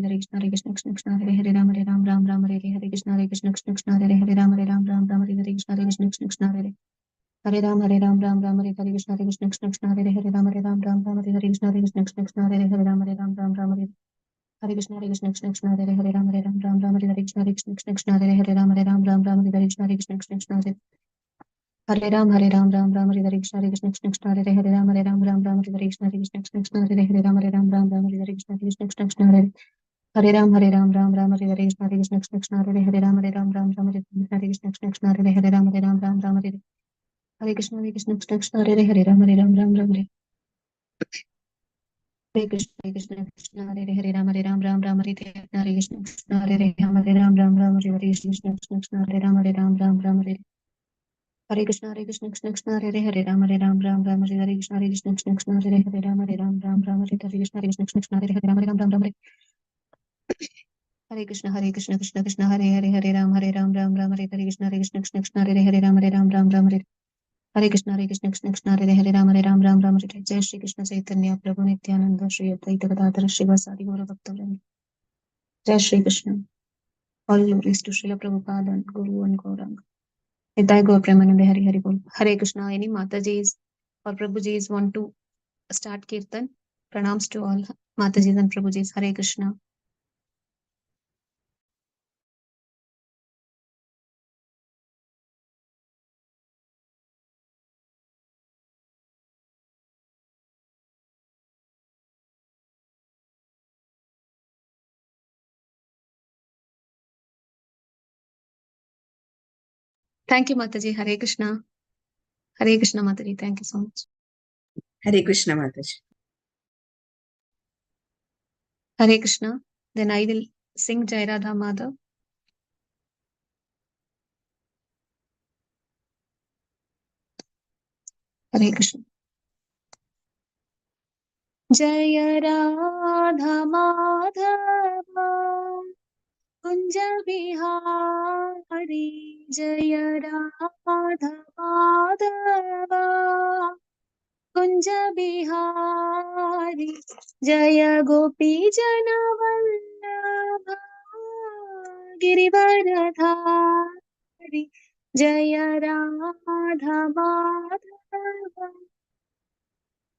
Hare Krishna Krishna Krishna Hare Hare Ram Ram Ram Hare Hare Krishna Krishna Krishna Hare Hare Ram Ram Ram Hare Hare Krishna Krishna Krishna Hare Hare Ram Hare Ram Ram Ram Hare Hare Krishna Krishna Krishna Hare Hare Ram Ram Ram Hare Hare Krishna Krishna Krishna Hare Hare Ram Ram Ram Hare Hare Krishna Krishna Hare Hare Ram Ram Ram Hare Hare Krishna Krishna Krishna Hare Hare Ram Ram Ram Hare Hare Krishna Krishna Krishna Hare Hare Ram Ram Ram Hare Hare Krishna Krishna Krishna Hare Hare Ram Ram Ram Hare Hare Krishna Krishna Krishna Hare Hare Ram Ram Ram Hare Hare Krishna Krishna Krishna Hare Hare Ram Hare Ram Hare Hare Krishna Krishna Krishna Hare Hare Ram Ram Ram Hare Hare Krishna Krishna Hare Hare Ram Ram Ram Hare Hare Krishna Krishna Hare Hare Ram Ram Ram Hare Hare Krishna Krishna Hare Hare Ram Ram Ram Hare Hare Krishna Krishna Hare Hare Ram Ram Ram Hare Hare Krishna Krishna Hare Ram Ram Ram Hare Hare Krishna Krishna Krishna Hare Hare Ram Ram Ram Hare Hare Krishna Krishna Krishna Hare Hare Ram Ram Ram Hare Hare Krishna Krishna Krishna Hare Hare Ram Ram Ram Hare Hare Krishna Krishna Krishna Hare Hare Ram Ram Hare Hare Krishna Krishna Krishna Hare Hare Ram Ram Ram Hare Hare Krishna Krishna Krishna Hare Hare Ram Ram Ram Hare Jai Shri Krishna Chaitanya Prabhu Nityananda Shri Advaita Gadadhara Srivasadi Gaura Bhaktavrinda Jai Shri Krishna. All glories to Srila Prabhupada and Guru and Gauranga. Nitai Gaur Premanande Hari Hari Bol. Hare Krishna. Any Matajis or Prabhujis want to start Kirtan? Pranams to all Matajis and Prabhujis. Hare Krishna. Thank you, Mataji. Hare Krishna. Hare Krishna, Mataji. Thank you so much. Hare Krishna, Mataji. Hare Krishna. Then I will sing Jai Radha Madhav. Hare Krishna. Jai Radha Madhava Kunja Bihari Jai Radha Madhava Kunja Bihari Jaya Gopi Jana Vallabha Girivaradhari Jaya Radha Madhava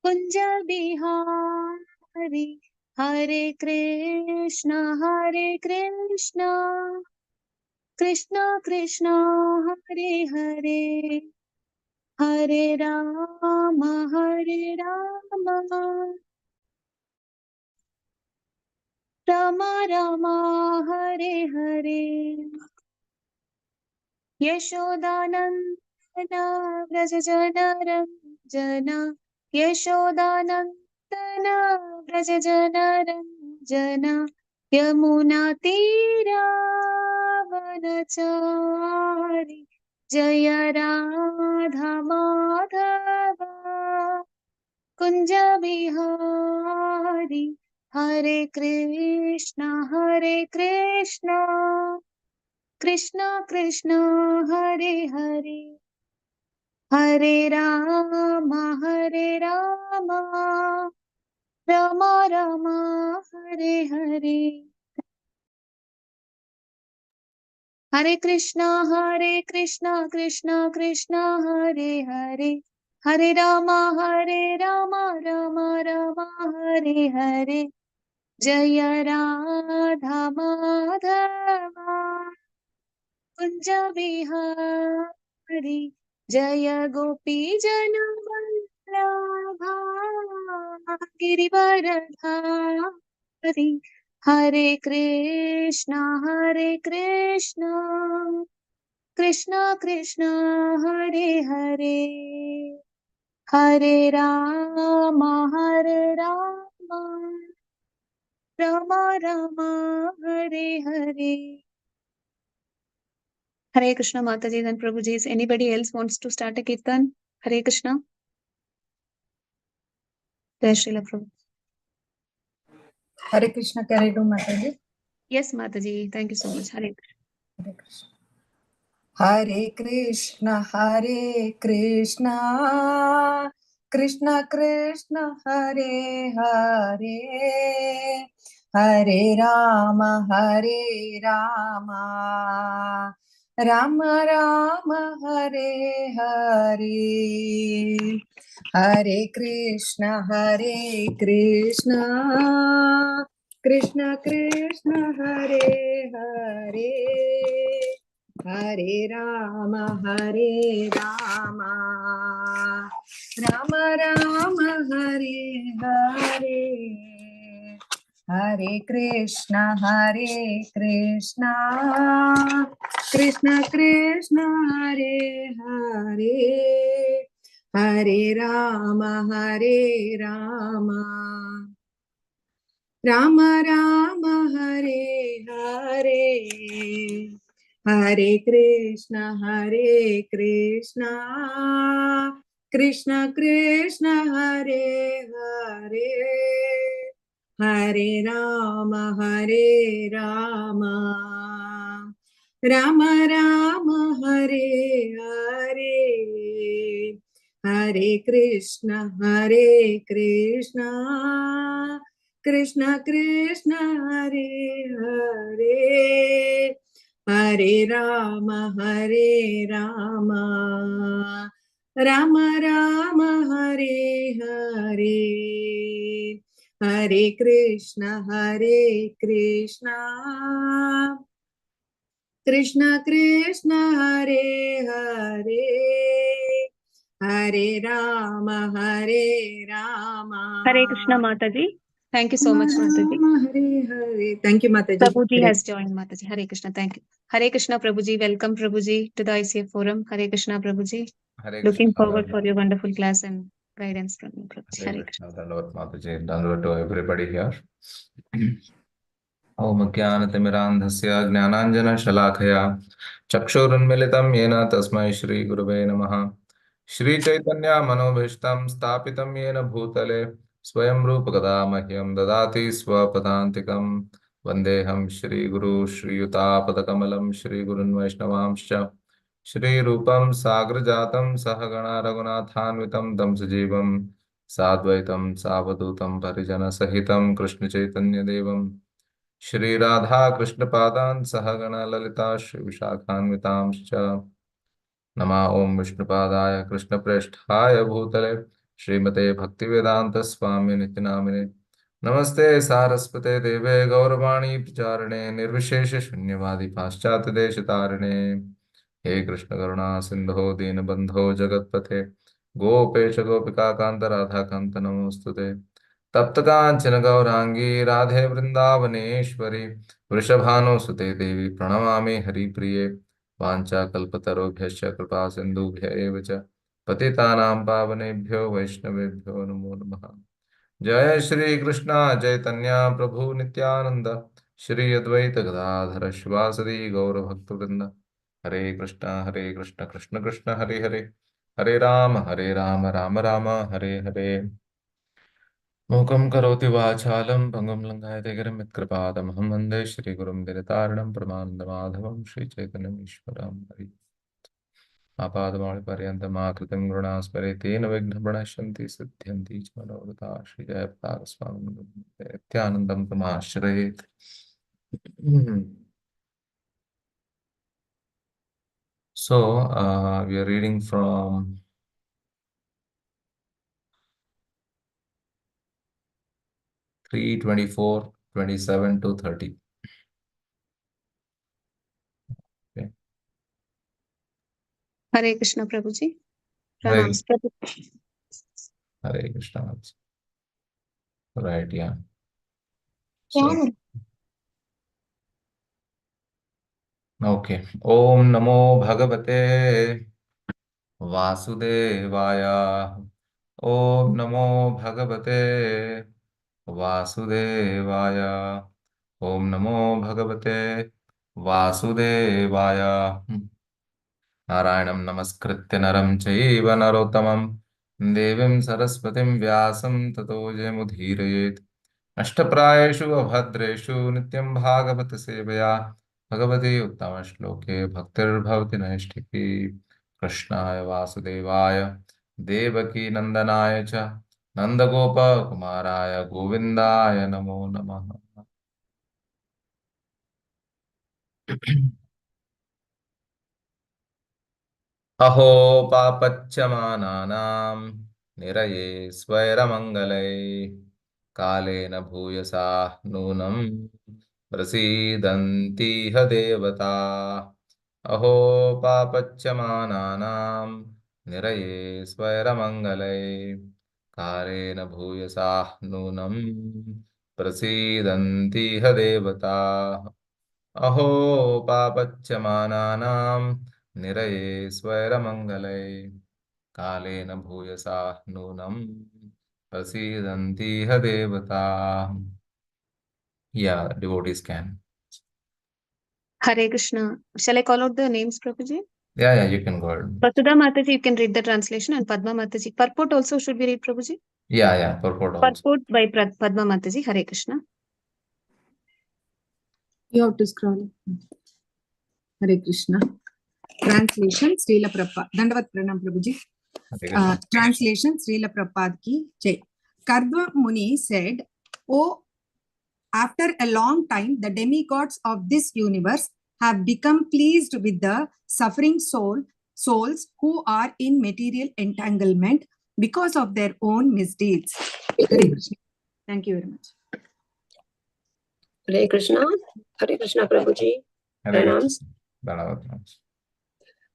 Kunja Bihari Hare Krishna Krishna Krishna Hare Hare Hare Rama Rama Rama Hare Hare Yashodanandana Vrajajana Ranjana Yashodanandana Vrajajana Ranjana Yamuna Tira Vanachari Jaya Radha Madhava Kunja Bihari Hare Krishna Krishna Krishna Hare Hare Hare Rama Rama Rama Hare Hare Hare Krishna Krishna Krishna Hare Hare Hare Rama Rama Rama Hare Hare Jaya Radha Madhava Kunja Bihari Jaya Gopi Jana Vallabha Girivaradhari Hare Krishna Krishna Krishna Hare Hare Hare Rama Rama Rama Hare Hare Hare Krishna Mataji and Prabhuji. Anybody else wants to start a kirtan? Hare Krishna. Jai Srila Prabhu. Hare Krishna, can I do Mataji? Yes, Mataji. Thank you so much. Hare Krishna. Hare Krishna, Hare Krishna, Krishna Krishna, Hare Hare, Hare Ram Ram Ram Hare Hare, Hare Krishna Krishna Krishna Hare Hare, Hare Ram Ram Ram Hare Hare, Hare Krishna Krishna Krishna Hare Hare, Hare Ram Ram Ram Hare Hare, Hare Krishna Krishna Krishna Hare Hare, Hare Ram Ram Ram Hare Hare, Hare Krishna Krishna Krishna Hare Hare, Hare Ram Ram Ram Hare Hare, Hare Krishna Krishna Krishna Hare Hare, Hare Ram Hare Krishna Mataji. Thank you so much, Mataji. Hare Hare. Thank you, Mataji. Prabhuji Hare has joined, Mataji. Hare Krishna. Thank you. Hare Krishna, Prabhuji. Welcome, Prabhuji, to the ICF forum. Hare Krishna, Prabhuji. Hare Looking Krishna, forward for your wonderful class and guidance from you, Prabhuji. Hare Hare Krishna. Krishna, Dandavat Mataji, Dandavat to everybody here. Om Jnanatimirandhasya Jnananjana-shalakaya Chakshurunmilitam Yena Tasmai Shri Gurave Namaha. Shri Chaitanya Manobhishtam Stapitam Yena Bhutale Swayam Rupa Kadamahyam Dadati Swapadantikam Vandeham Shri Guru Shri Yutapadakammalam Shri Gurun Vaishnavamscha Shri Rupam Sagrajatam Sahagana Raghunathanvitam Tam Sajivam Sadvaitam Savadutam Parijana Sahitam Krishna Chaitanya Devam Shri Radha Krishna Padan Sahagana Lalita Shri Vishakhanvitamscha Nama Om Vishnupadaya Krishna Preshthaya Bhutale Srimate Bhaktivedanta Swami Nityanamine Namaste Saraswate Deve Gauravani Pacharane Nirvishesha Shunyavadi Paschat Deshatarane He Krishna Karuna Sindho Dinabandho Jagatpate Gopesha Gopika Kanta Radha Kanta Namostute तप्त कांचन गौरांगी राधे वृंदावनेश्वरी वृषभानुसुते देवी प्रणमामि हरिप्रिये वाञ्छाकल्पतरुभ्यश्च कृपा सिन्धुभ्य एव च पतितानां पावनेभ्यो वैष्णवेभ्यो नमो नमः। जय श्री कृष्ण चैतन्य प्रभु नित्यानंद श्री अद्वैत गदाधर शिवासदि गौर भक्तवृंद हरे कृष्ण कृष्ण कृष्ण हरे हरे हरे राम राम राम हरे हरे मूकं करोति वाचालं भङ्गं लङ्घयते गिरिं यत्कृपातमहं वन्दे श्रीगुरुं दिनतारिणं परमानन्दमाधवं श्रीचैतन्यमीश्वरं हरि आपादमौलिपर्यन्तं आकृतिं गुरुणास्मरे तेन विघ्नप्रणश्यन्ति सिद्ध्यन्ति च मनोरथाः श्रीजयप्रतापस्वामिन् नित्यानन्दं तमाश्रयेत्। So, we are reading from 3:24, 27 to 30. Okay. Hare Krishna, Prabhuji. Hare Pranams, Prabhuji. Hare Krishna. Right, yeah. So, okay. Om Namo Bhagavate Vasudevaya. Om Namo Bhagavate Vasudevaya. Om Namo Bhagavate Vasudevaya. नारायणं नमस्कृत्य नरं चैव नरोत्तमं देवीं सरस्वतीं व्यासं ततो जयमुदीरयेत्। अष्टप्रायेषु अभद्रेषु नित्यं भागवत सेवया भगवती उत्तमश्लोके भक्तिर्भवति नैष्ठिकी। कृष्णाय वासुदेवाय देवकी नंदनाय च नंदगोपकुमाराय गोविन्दाय नमो नमः। अहो पापच्यमानानां निरये स्वैरमङ्गलै कालेन भूयसा नूनं प्रसीदन्तीह देवता अहो पापच्यमानानां निरये स्वैरमङ्गलै कालेन भूयसा नूनं प्रसीदन्तीह देवता अहो पापच्यमानानां निरये स्वैरमङ्गलै कालेन भूयसा नूनं प्रसीदन्तीह देवता. Yeah, devotees can. Hare Krishna. Shall I call out the names, Prabhuji? Yeah, you can go ahead. Vasudha Mataji, you can read the translation, and Padma Mataji. Purport also should be read, Prabhuji. Yeah, purport also. Purport by Padma Mataji. Hare Krishna. You have to scroll. Hare Krishna. Translation Srila Prabhupada. Dandavat Pranam Prabhuji. Translation Srila Prabhupada ki jai. Kardva Muni said, "Oh, after a long time, the demigods of this universe have become pleased with the suffering souls who are in material entanglement because of their own misdeeds." Hare Krishna. Thank you very much. Hare Krishna Prabhuji. Pranams.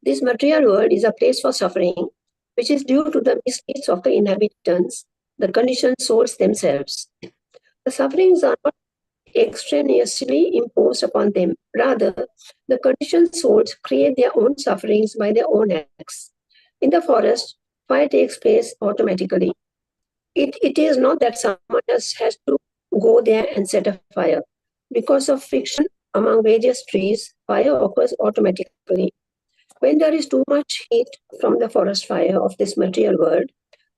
This material world is a place for suffering, which is due to the misdeeds of the inhabitants, the conditioned souls themselves. The sufferings are not extraneously imposed upon them. Rather, the conditioned souls create their own sufferings by their own acts. In the forest, fire takes place automatically. It is not that someone else has to go there and set a fire. Because of friction among various trees, fire occurs automatically. When there is too much heat from the forest fire of this material world,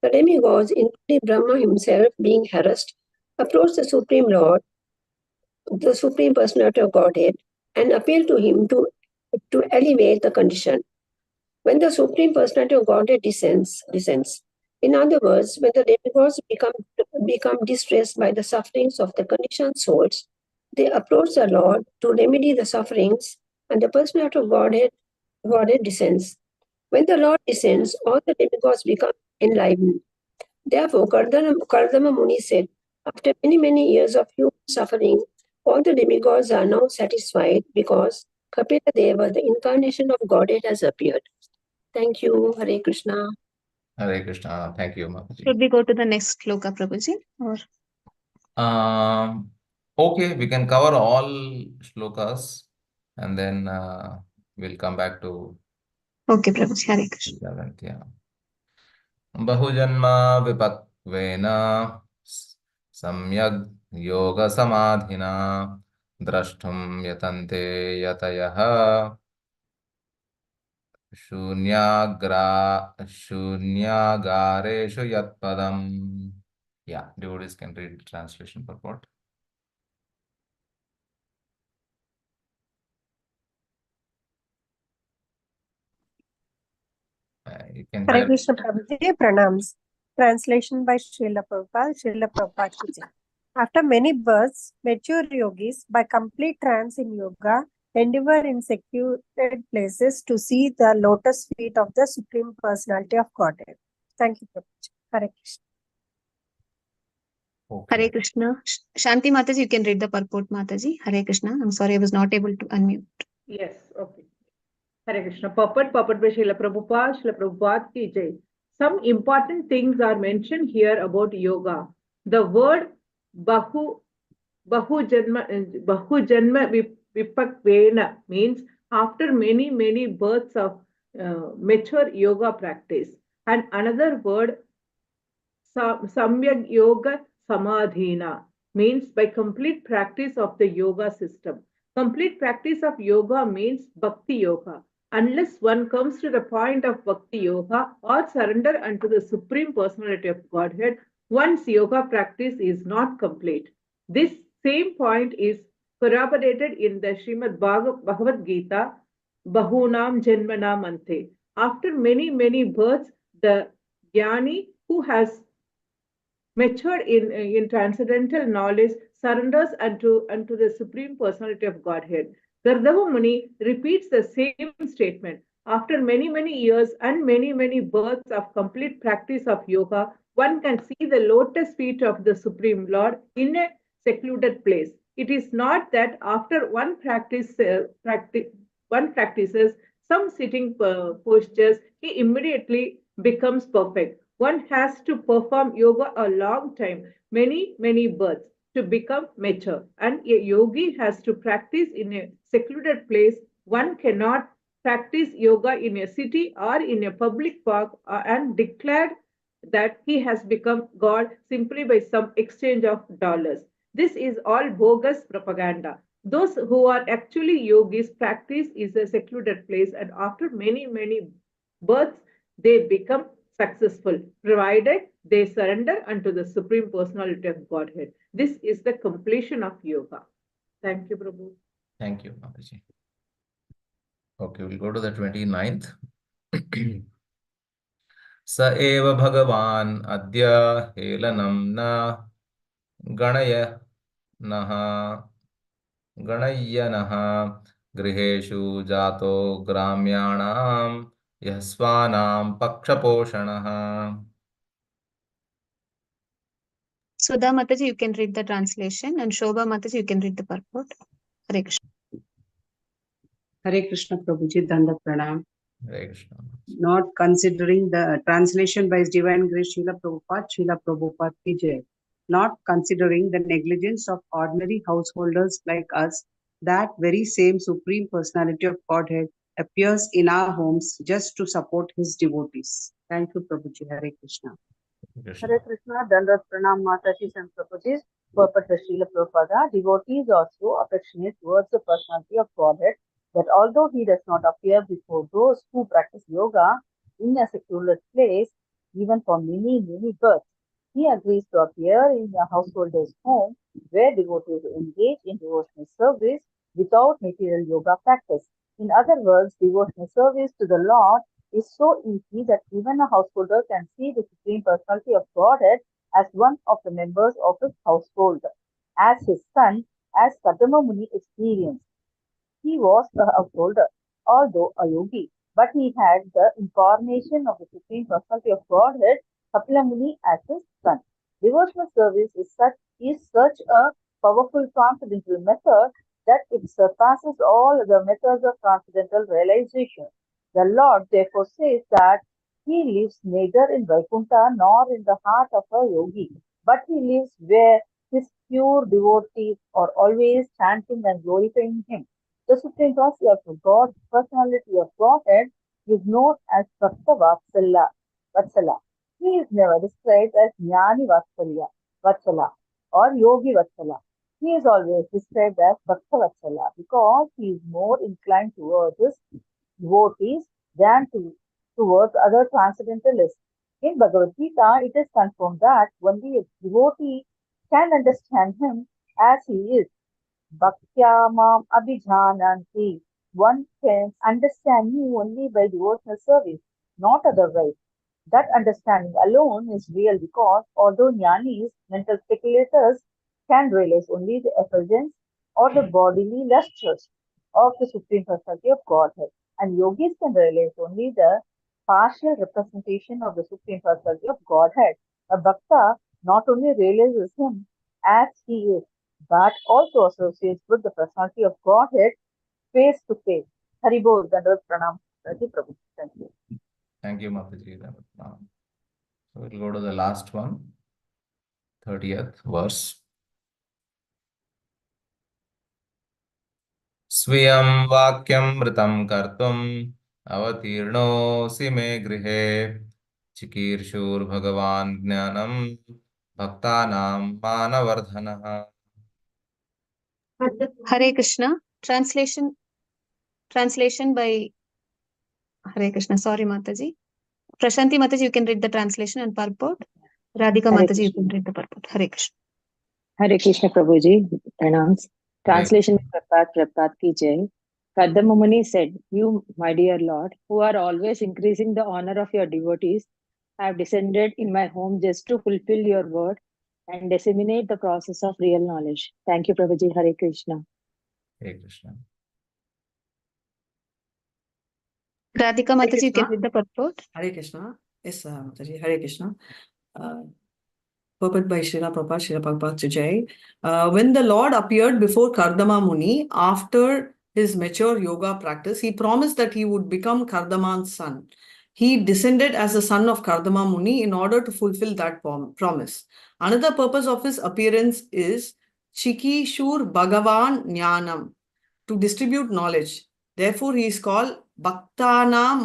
the demigods, including Brahma himself being harassed, approach the Supreme Lord, the Supreme Personality of Godhead, and appeal to him to elevate the condition. When the Supreme Personality of Godhead descends. In other words, when the demigods become distressed by the sufferings of the conditioned souls, they approach the Lord to remedy the sufferings, and the Personality of Godhead descends. When the Lord descends, all the demigods become enlivened. Therefore, Kardama Muni said, after many years of human suffering, all the demigods are now satisfied because Kapila Deva, the incarnation of Godhead, has appeared. Thank you. Hare Krishna. Hare Krishna. Thank you, Mataji. Should we go to the next shloka, Prabhuji? Or okay, we can cover all shlokas and then we'll come back to okay, Prabhuji. Hare Krishna. 11th. Yeah. Bahujanma vipakvena samyag yoga samadhina drashtum yatante yatayaha shunyagareshu yatpadam. Yeah, devotees can read the translation purport. You can Hare hear. Krishna Prabhuji, pranams. Translation by Srila Prabhupada ki jai. After many births, mature yogis, by complete trance in yoga, endeavor in secluded places to see the lotus feet of the Supreme Personality of Godhead. Thank you, Prabhuji. Hare Krishna. Okay. Hare Krishna. Shanti Mataji, you can read the purport, Mataji. Hare Krishna. I'm sorry, I was not able to unmute. Yes, okay. Hare Krishna. Purport by Srila Prabhupada ki jai. Some important things are mentioned here about yoga. The word Bahujanma Vipakvena means after many births of mature yoga practice. And another word Samyag Yoga Samadhina means by complete practice of the yoga system. Complete practice of yoga means Bhakti Yoga. Unless one comes to the point of Bhakti Yoga or surrender unto the Supreme Personality of Godhead, one's yoga practice is not complete. This same point is corroborated in the Srimad Bhagavad Gita, Bahunam Janmanam Ante. After many births, the Jnani who has matured in transcendental knowledge surrenders unto the Supreme Personality of Godhead. Gardava Muni repeats the same statement. After many, many years and many, many births of complete practice of yoga, one can see the lotus feet of the Supreme Lord in a secluded place. It is not that after one practices some sitting postures, he immediately becomes perfect. One has to perform yoga a long time, many, many births, to become mature. And a yogi has to practice in a secluded place. One cannot practice yoga in a city or in a public park and declare that he has become God simply by some exchange of dollars. This is all bogus propaganda. Those who are actually yogis practice is a secluded place, and after many, many births, they become successful, provided they surrender unto the Supreme Personality of Godhead. This is the completion of yoga. Thank you, Prabhu. Thank you, Mataji. Okay, we'll go to the 29th. स एव भगवान् अद्य हेलनं न गणय्यनः गृहेषु जातो ग्राम्याणां यः स्वानां पक्षपोषणः. Sudha Mataji, you can read the translation, and Shobha Mataji, you can read the purport. Hare Krishna. Hare Krishna Prabhuji, Danda Pranam. Hare Krishna. Not considering the translation by His Divine Grace Srila Prabhupada ki jai. Not considering the negligence of ordinary householders like us, that very same Supreme Personality of Godhead appears in our homes just to support His devotees. Thank you, Prabhuji. Hare Krishna. Hare Krishna, Dandat Pranam Mataji and Prabhuji. Purport of Srila Prabhupada. Devotees are so affectionate towards the personality of Godhead that although he does not appear before those who practice yoga in a secular place, even for many, many births, he agrees to appear in a householder's home where devotees engage in devotional service without material yoga practice. In other words, devotional service to the Lord is so easy that even a householder can see the Supreme Personality of Godhead as one of the members of his household, as his son, as Kadama Muni experienced. He was a householder, although a yogi, but he had the incarnation of the Supreme Personality of Godhead, Kapila Muni, as his son. Devotional service is such a powerful transcendental method that it surpasses all other methods of transcendental realization. The Lord therefore says that he lives neither in Vaikuntha nor in the heart of a yogi, but he lives where his pure devotees are always chanting and glorifying him. The Supreme Personality of God, Personality of Godhead, is known as Bhakta Vatsala. He is never described as Jnani Vatsala or Yogi Vatsala. He is always described as Bhakta Vatsala because he is more inclined towards his devotees than towards other transcendentalists. In Bhagavad Gita, it is confirmed that only a devotee can understand him as he is. Bhaktyamam abhijananti. One can understand me only by devotional service, not otherwise. That understanding alone is real because although jnanis, mental speculators, can realize only the effulgence or the bodily lustres of the Supreme Personality of Godhead, and yogis can realize only the partial representation of the Supreme Personality of Godhead. A bhakta not only realizes him as he is, but also associates with the personality of Godhead face to face. Haribol, Dandavat Pranam, Prabhu. Thank you. Thank you, Mataji. So we'll go to the last one, 30th verse. Swayam vakyam mritam kartum avatirnosi me grihe chikirshur bhagavan jnanam bhaktanam manavardhanaha. Hare Krishna. Translation by Hare Krishna. Sorry, Mataji. Prashanti Mataji, you can read the translation and purport. Radhika Hare Mataji, you can Krishna. read the purport. Hare Krishna. Hare Krishna Prabhuji, pronouns. Translation by Prabhupada ki jai. Kadama Muni said, "You, my dear Lord, who are always increasing the honor of your devotees, have descended in my home just to fulfill your word and disseminate the process of real knowledge." Thank you, Prabhuji. Hare Krishna. Hare Krishna. Radhika Mataji, you can Krishna. read the purport. Hare Krishna. Yes, Mataji. Hare Krishna. Purport by Srila Prabhupada, Srila Prabhupada to Jai. When the Lord appeared before Kardama Muni after his mature yoga practice, he promised that he would become Kardaman's son. He descended as the son of Kardama Muni in order to fulfill that promise. Another purpose of his appearance is Chikishur Bhagavan Jnanam, to distribute knowledge. Therefore, he is called Bhaktanam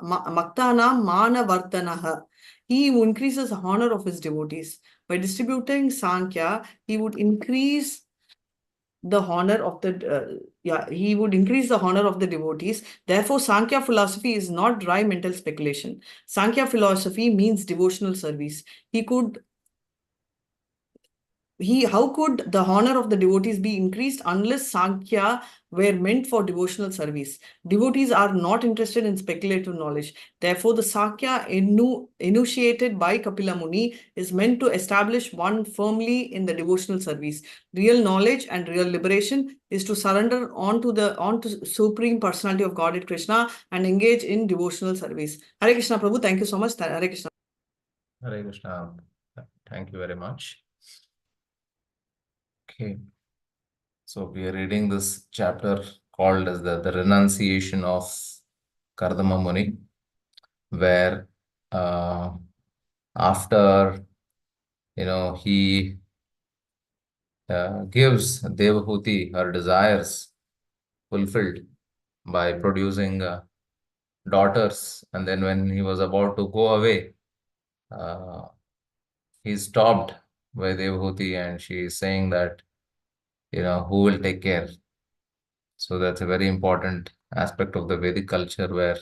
Manavartanaha. He who increases the honor of his devotees. By distributing Sankhya, he would increase the honor of the devotees. Therefore, Sankhya philosophy is not dry mental speculation. Sankhya philosophy means devotional service. How could the honor of the devotees be increased unless Sankhya were meant for devotional service? Devotees are not interested in speculative knowledge. Therefore, the Sankhya initiated by Kapila Muni is meant to establish one firmly in the devotional service. Real knowledge and real liberation is to surrender onto Supreme Personality of Godhead Krishna and engage in devotional service. Hare Krishna Prabhu, thank you so much. Hare Krishna. Hare Krishna. Thank you very much. Okay. So we are reading this chapter called as the renunciation of Kardama Muni, where after he gives Devahuti her desires fulfilled by producing daughters, and then when he was about to go away, he stopped by Devahuti and she is saying that, who will take care? So that's a very important aspect of the Vedic culture where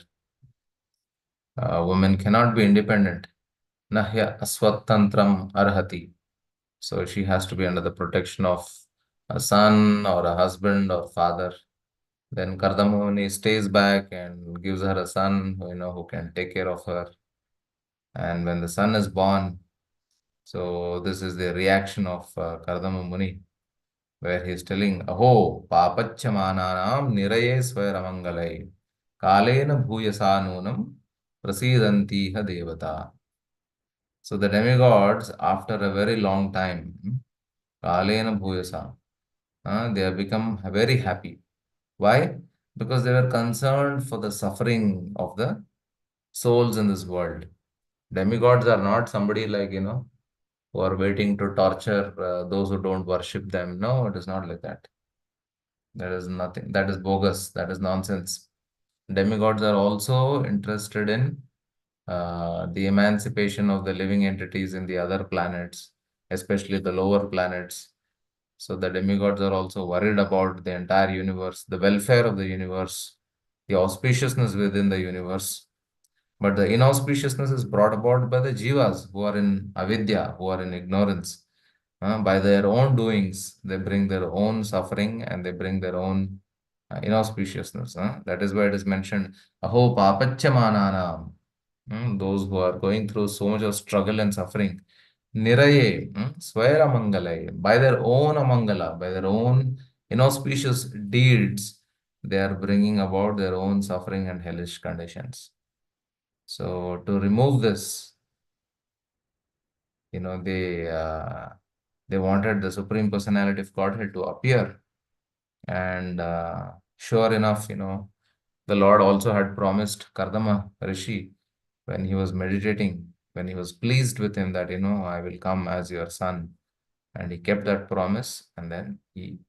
women cannot be independent. Nahya aswatantram arhati. So she has to be under the protection of a son or a husband or father. Then Kardama Muni stays back and gives her a son, who can take care of her. And when the son is born, so this is the reaction of Kardama Muni, where he is telling, Aho, papachamananam niraye swayaramangalai, kalena bhuyasa nunam prasidantiha devata. So the demigods, after a very long time, kalena bhuyasa, they have become very happy. Why? Because they were concerned for the suffering of the souls in this world. Demigods are not somebody like, who are waiting to torture those who don't worship them. No, it is not like that. There is nothing. That is bogus. That is nonsense. Demigods are also interested in the emancipation of the living entities in the other planets, especially the lower planets. So the demigods are also worried about the entire universe, the welfare of the universe, the auspiciousness within the universe. But the inauspiciousness is brought about by the jivas who are in avidya, who are in ignorance. By their own doings, they bring their own suffering and they bring their own inauspiciousness. That is why it is mentioned, Aho papachamananam. Those who are going through so much of struggle and suffering. Niraye, swayara mangalai, by their own amangala, by their own inauspicious deeds, they are bringing about their own suffering and hellish conditions. So to remove this, they wanted the Supreme Personality of Godhead to appear. And sure enough, the Lord also had promised Kardama Rishi when he was meditating, when he was pleased with him that, I will come as your son. And he kept that promise and then he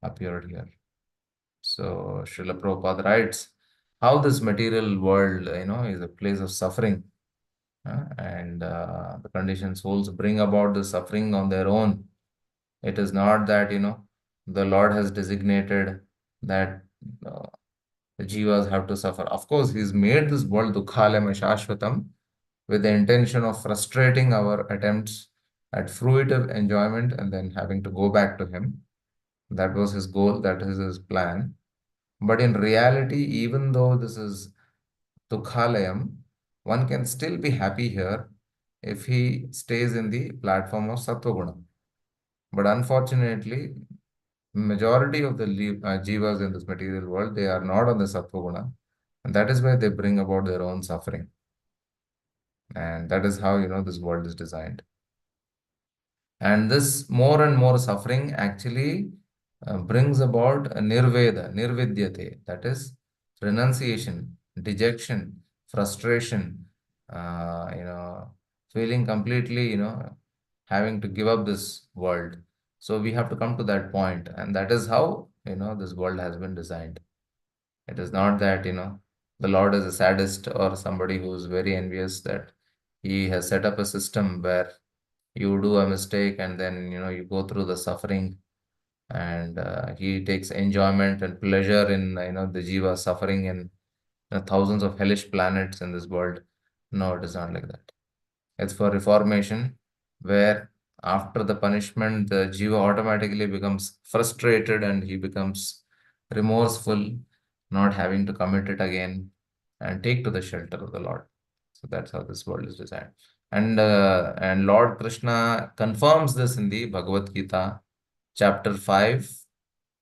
appeared here. So Srila Prabhupada writes how this material world, is a place of suffering. And the conditioned souls bring about the suffering on their own. It is not that, the Lord has designated that the jivas have to suffer. Of course, He's made this world dukhalaya shashvatam with the intention of frustrating our attempts at fruitive enjoyment and then having to go back to Him. That was His goal, that is His plan. But in reality, even though this is dukhalayam, one can still be happy here if he stays in the platform of Sattva-guna. But unfortunately, majority of the jivas in this material world, they are not on the Sattva-guna. And that is why they bring about their own suffering. And that is how, this world is designed. And this more and more suffering actually brings about a nirvidyate, that is renunciation, dejection, frustration, feeling completely, having to give up this world. So we have to come to that point, and that is how, this world has been designed. It is not that, the Lord is a sadist or somebody who is very envious that he has set up a system where you do a mistake and then, you go through the suffering, and he takes enjoyment and pleasure in, the jiva suffering in thousands of hellish planets in this world. No, it is not like that. It's for reformation, where after the punishment, the jiva automatically becomes frustrated and he becomes remorseful, not having to commit it again, and take to the shelter of the Lord. So that's how this world is designed. And Lord Krishna confirms this in the Bhagavad Gita, chapter 5,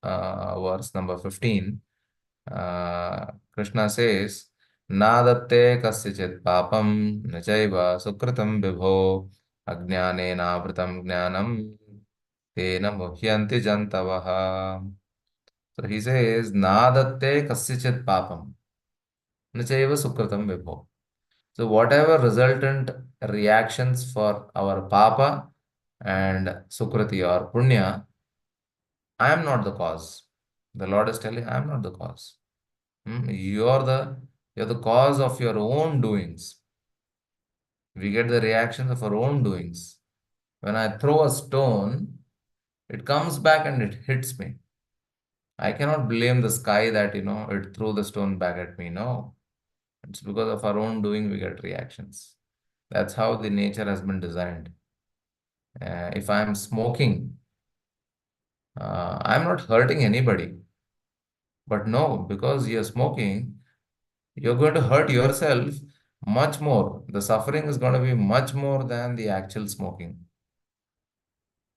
verse number 15. Krishna says, Nadatte kasyachit papam nachaiva sukritam vibho ajnane navritam jnanam tena muhyanti jantavaha. So he says, Nadatte kasyachit papam nachaiva sukritam vibho. So whatever resultant reactions for our papa and sukriti or punya, I am not the cause. The Lord is telling, I am not the cause. You're the cause of your own doings. We get the reactions of our own doings. When I throw a stone, it comes back and it hits me. I cannot blame the sky that, it threw the stone back at me. No. It's because of our own doing we get reactions. That's how the nature has been designed. If I'm smoking, I'm not hurting anybody. But no, because you're smoking, you're going to hurt yourself much more. The suffering is going to be much more than the actual smoking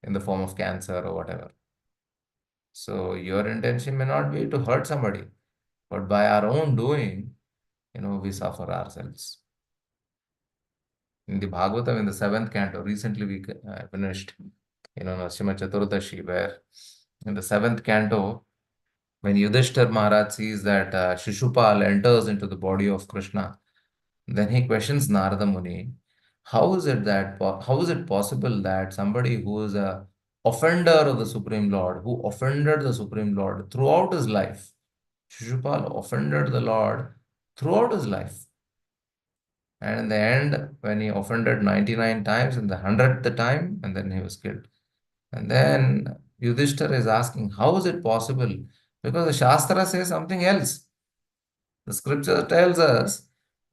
in the form of cancer or whatever. So your intention may not be to hurt somebody, but by our own doing, we suffer ourselves. In the Bhagavatam, in the 7th canto, recently we finished, Narasimha Chaturdashi, where in the 7th canto, when Yudhishthir Maharaj sees that Shishupal enters into the body of Krishna, then he questions Narada Muni, how is it possible that somebody who is a offender of the Supreme Lord, who offended the Supreme Lord throughout his life, Shishupal offended the Lord throughout his life. And in the end, when he offended 99 times, in the 100th time, and then he was killed. And then Yudhishthir is asking, how is it possible? Because the Shastra says something else. The scripture tells us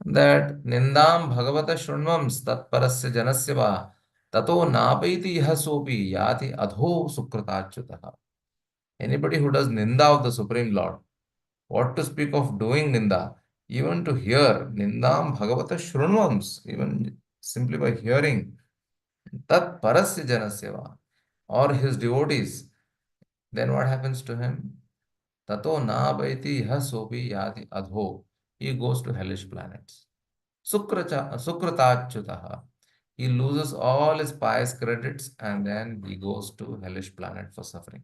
that Nindam Bhagavata Shrunvams Tat Parasya Janasya Va Tato Napaiti Yahasopi Yati Adho Sukratachyutaha. Anybody who does Ninda of the Supreme Lord, what to speak of doing Ninda? Even to hear Nindam Bhagavata Shrunvams, even simply by hearing Tat Parasya Janasya Va, or his devotees, then what happens to him? Tato Napaiti Yahasopi Yati Adho. He goes to hellish planets. Sukratachyutaha. He loses all his pious credits and then he goes to hellish planet for suffering.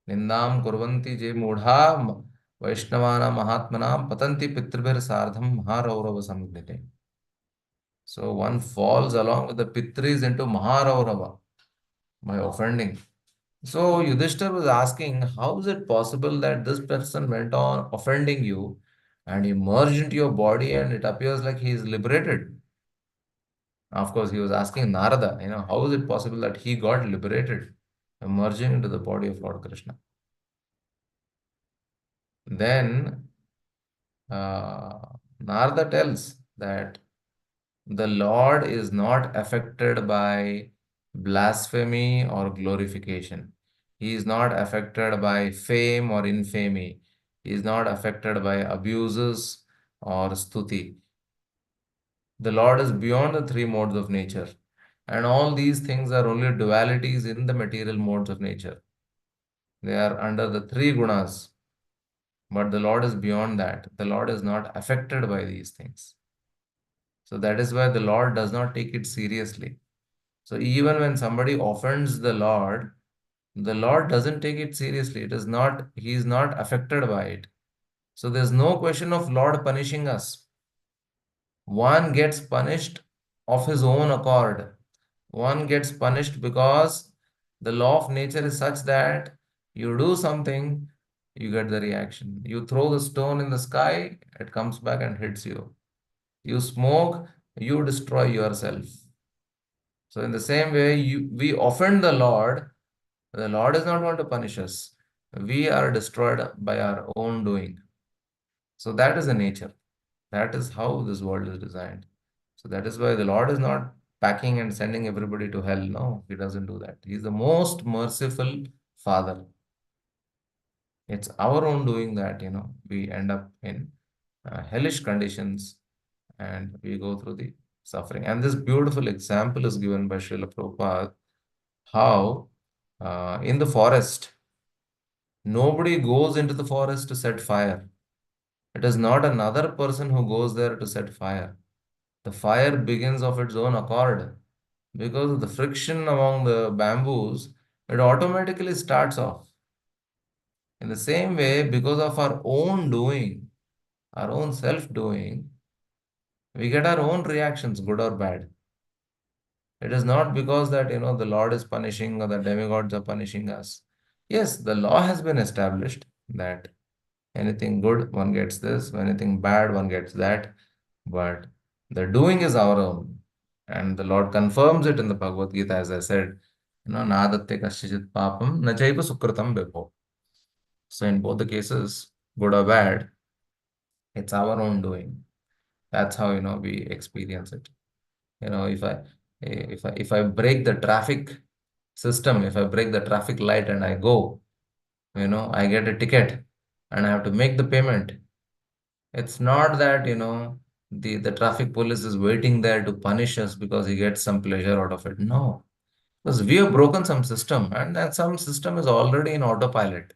Nindam kurvanti je mudha Vaishnavana Mahatmanam patanti pitribhir sardham Maharaurava samgnite. So one falls along with the pitris into Maharaurava by offending. So Yudhishthir was asking, how is it possible that this person went on offending you and he merged into your body and it appears like he is liberated? Of course, he was asking Narada, how is it possible that he got liberated, merging into the body of Lord Krishna? Then Narada tells that the Lord is not affected by blasphemy or glorification. He is not affected by fame or infamy. He is not affected by abuses or stuti. The Lord is beyond the 3 modes of nature. And all these things are only dualities in the material modes of nature. They are under the 3 gunas. But the Lord is beyond that. The Lord is not affected by these things. So that is why the Lord does not take it seriously. So even when somebody offends the Lord doesn't take it seriously. He is not affected by it. So there's no question of Lord punishing us. One gets punished of his own accord. One gets punished because the law of nature is such that you do something, you get the reaction. You throw the stone in the sky, it comes back and hits you. You smoke, you destroy yourself. So in the same way, we offend the Lord is not going to punish us. We are destroyed by our own doing. So that is the nature. That is how this world is designed. So that is why the Lord is not packing and sending everybody to hell. No, He doesn't do that. He is the most merciful Father. It's our own doing that, we end up in hellish conditions and we go through the suffering. And this beautiful example is given by Srila Prabhupada, how in the forest, nobody goes into the forest to set fire. It is not another person who goes there to set fire. The fire begins of its own accord. Because of the friction among the bamboos, it automatically starts off. In the same way, because of our own doing, our own self-doing, we get our own reactions, good or bad. It is not because that, the Lord is punishing or the demigods are punishing us. Yes, the law has been established that anything good, one gets this, anything bad, one gets that. But the doing is our own. And the Lord confirms it in the Bhagavad Gita, as I said, nadatte kasyachit papam na chaiva sukritam vibho. So in both the cases, good or bad, it's our own doing. That's how, we experience it. If I break the traffic system, if I break the traffic light and I go, I get a ticket and I have to make the payment. It's not that, the traffic police is waiting there to punish us because he gets some pleasure out of it. No, because we have broken some system and that some system is already in autopilot.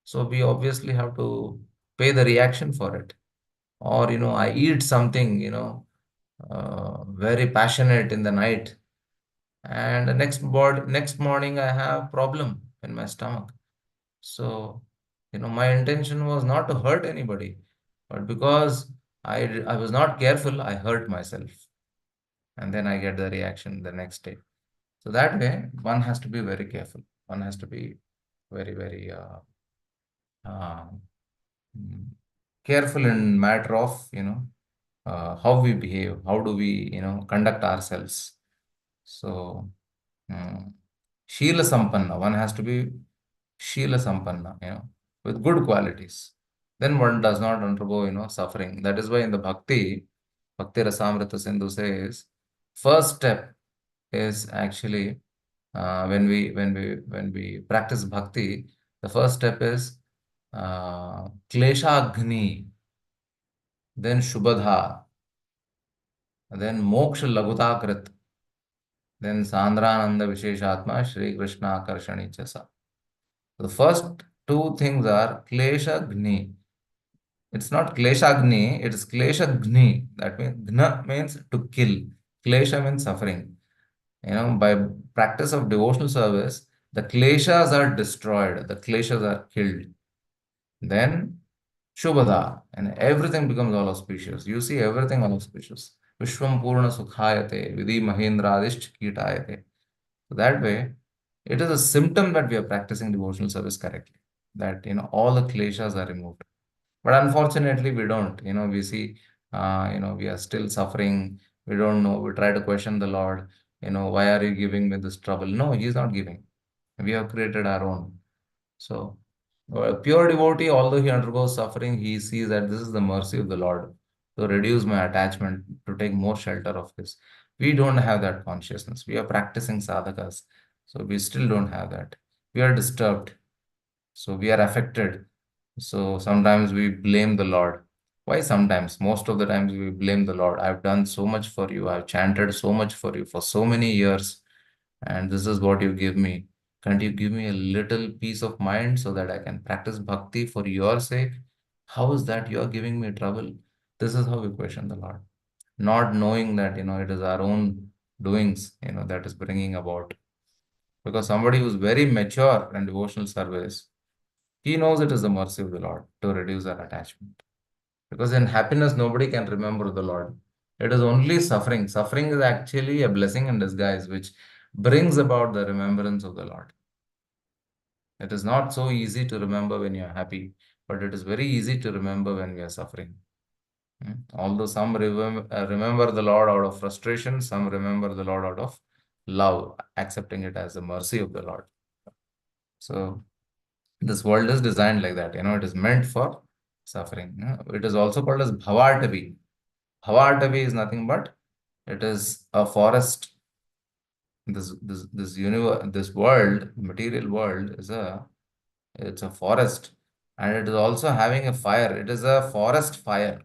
So we obviously have to pay the reaction for it. Or, I eat something, very passionate in the night, and the next morning I have problem in my stomach. So, my intention was not to hurt anybody, but because I was not careful, I hurt myself. And then I get the reaction the next day. So that way, one has to be very careful. One has to be very, very careful in matter of, how we behave, how do we, conduct ourselves. So, Sheela Sampanna, one has to be Sheela Sampanna, with good qualities. Then one does not undergo, suffering. That is why in the Bhakti Rasamrita Sindhu says, first step is actually when we practice bhakti, the first step is Klesha Agni, then Shubhadha, then Moksha Lagutakrit, then Sandrananda Visheshatma Shri Krishna Akarshani Chasa. The first two things are Klesha Agni. It's not Klesha Agni, it is Klesha Agni. That means Gna means to kill. Klesha means suffering. By practice of devotional service, the kleshas are destroyed, the kleshas are killed. Then Shubhada, and everything becomes all auspicious. You see everything all auspicious. Vishwam Purna Sukhayate, Vidhi Mahendradish Kitayate. So that way, it is a symptom that we are practicing devotional service correctly. That, all the kleshas are removed. But unfortunately, we don't. We see, we are still suffering. We don't know. We try to question the Lord. Why are you giving me this trouble? No, He is not giving. We have created our own. So, a pure devotee, although he undergoes suffering, he sees that this is the mercy of the Lord to reduce my attachment, to take more shelter of His. We don't have that consciousness. We are practicing sadhakas. So, we still don't have that. We are disturbed. So, we are affected. So, sometimes we blame the Lord. Why sometimes? Most of the times we blame the Lord. I've done so much for you. I've chanted so much for you for so many years. And this is what you give me. Can't you give me a little peace of mind so that I can practice bhakti for your sake? How is that you are giving me trouble? This is how we question the Lord. Not knowing that, it is our own doings, that is bringing about. Because somebody who's very mature in devotional service, he knows it is the mercy of the Lord to reduce our attachment. Because in happiness, nobody can remember the Lord. It is only suffering. Suffering is actually a blessing in disguise, which brings about the remembrance of the Lord. It is not so easy to remember when you are happy, but it is very easy to remember when we are suffering. Although some remember the Lord out of frustration, some remember the Lord out of love, accepting it as the mercy of the Lord. So this world is designed like that. It is meant for suffering. It is also called as bhavartavi. Bhavartavi is nothing but it is a forest. This universe, this world, material world, it's a forest, and it is also having a fire. It is a forest fire.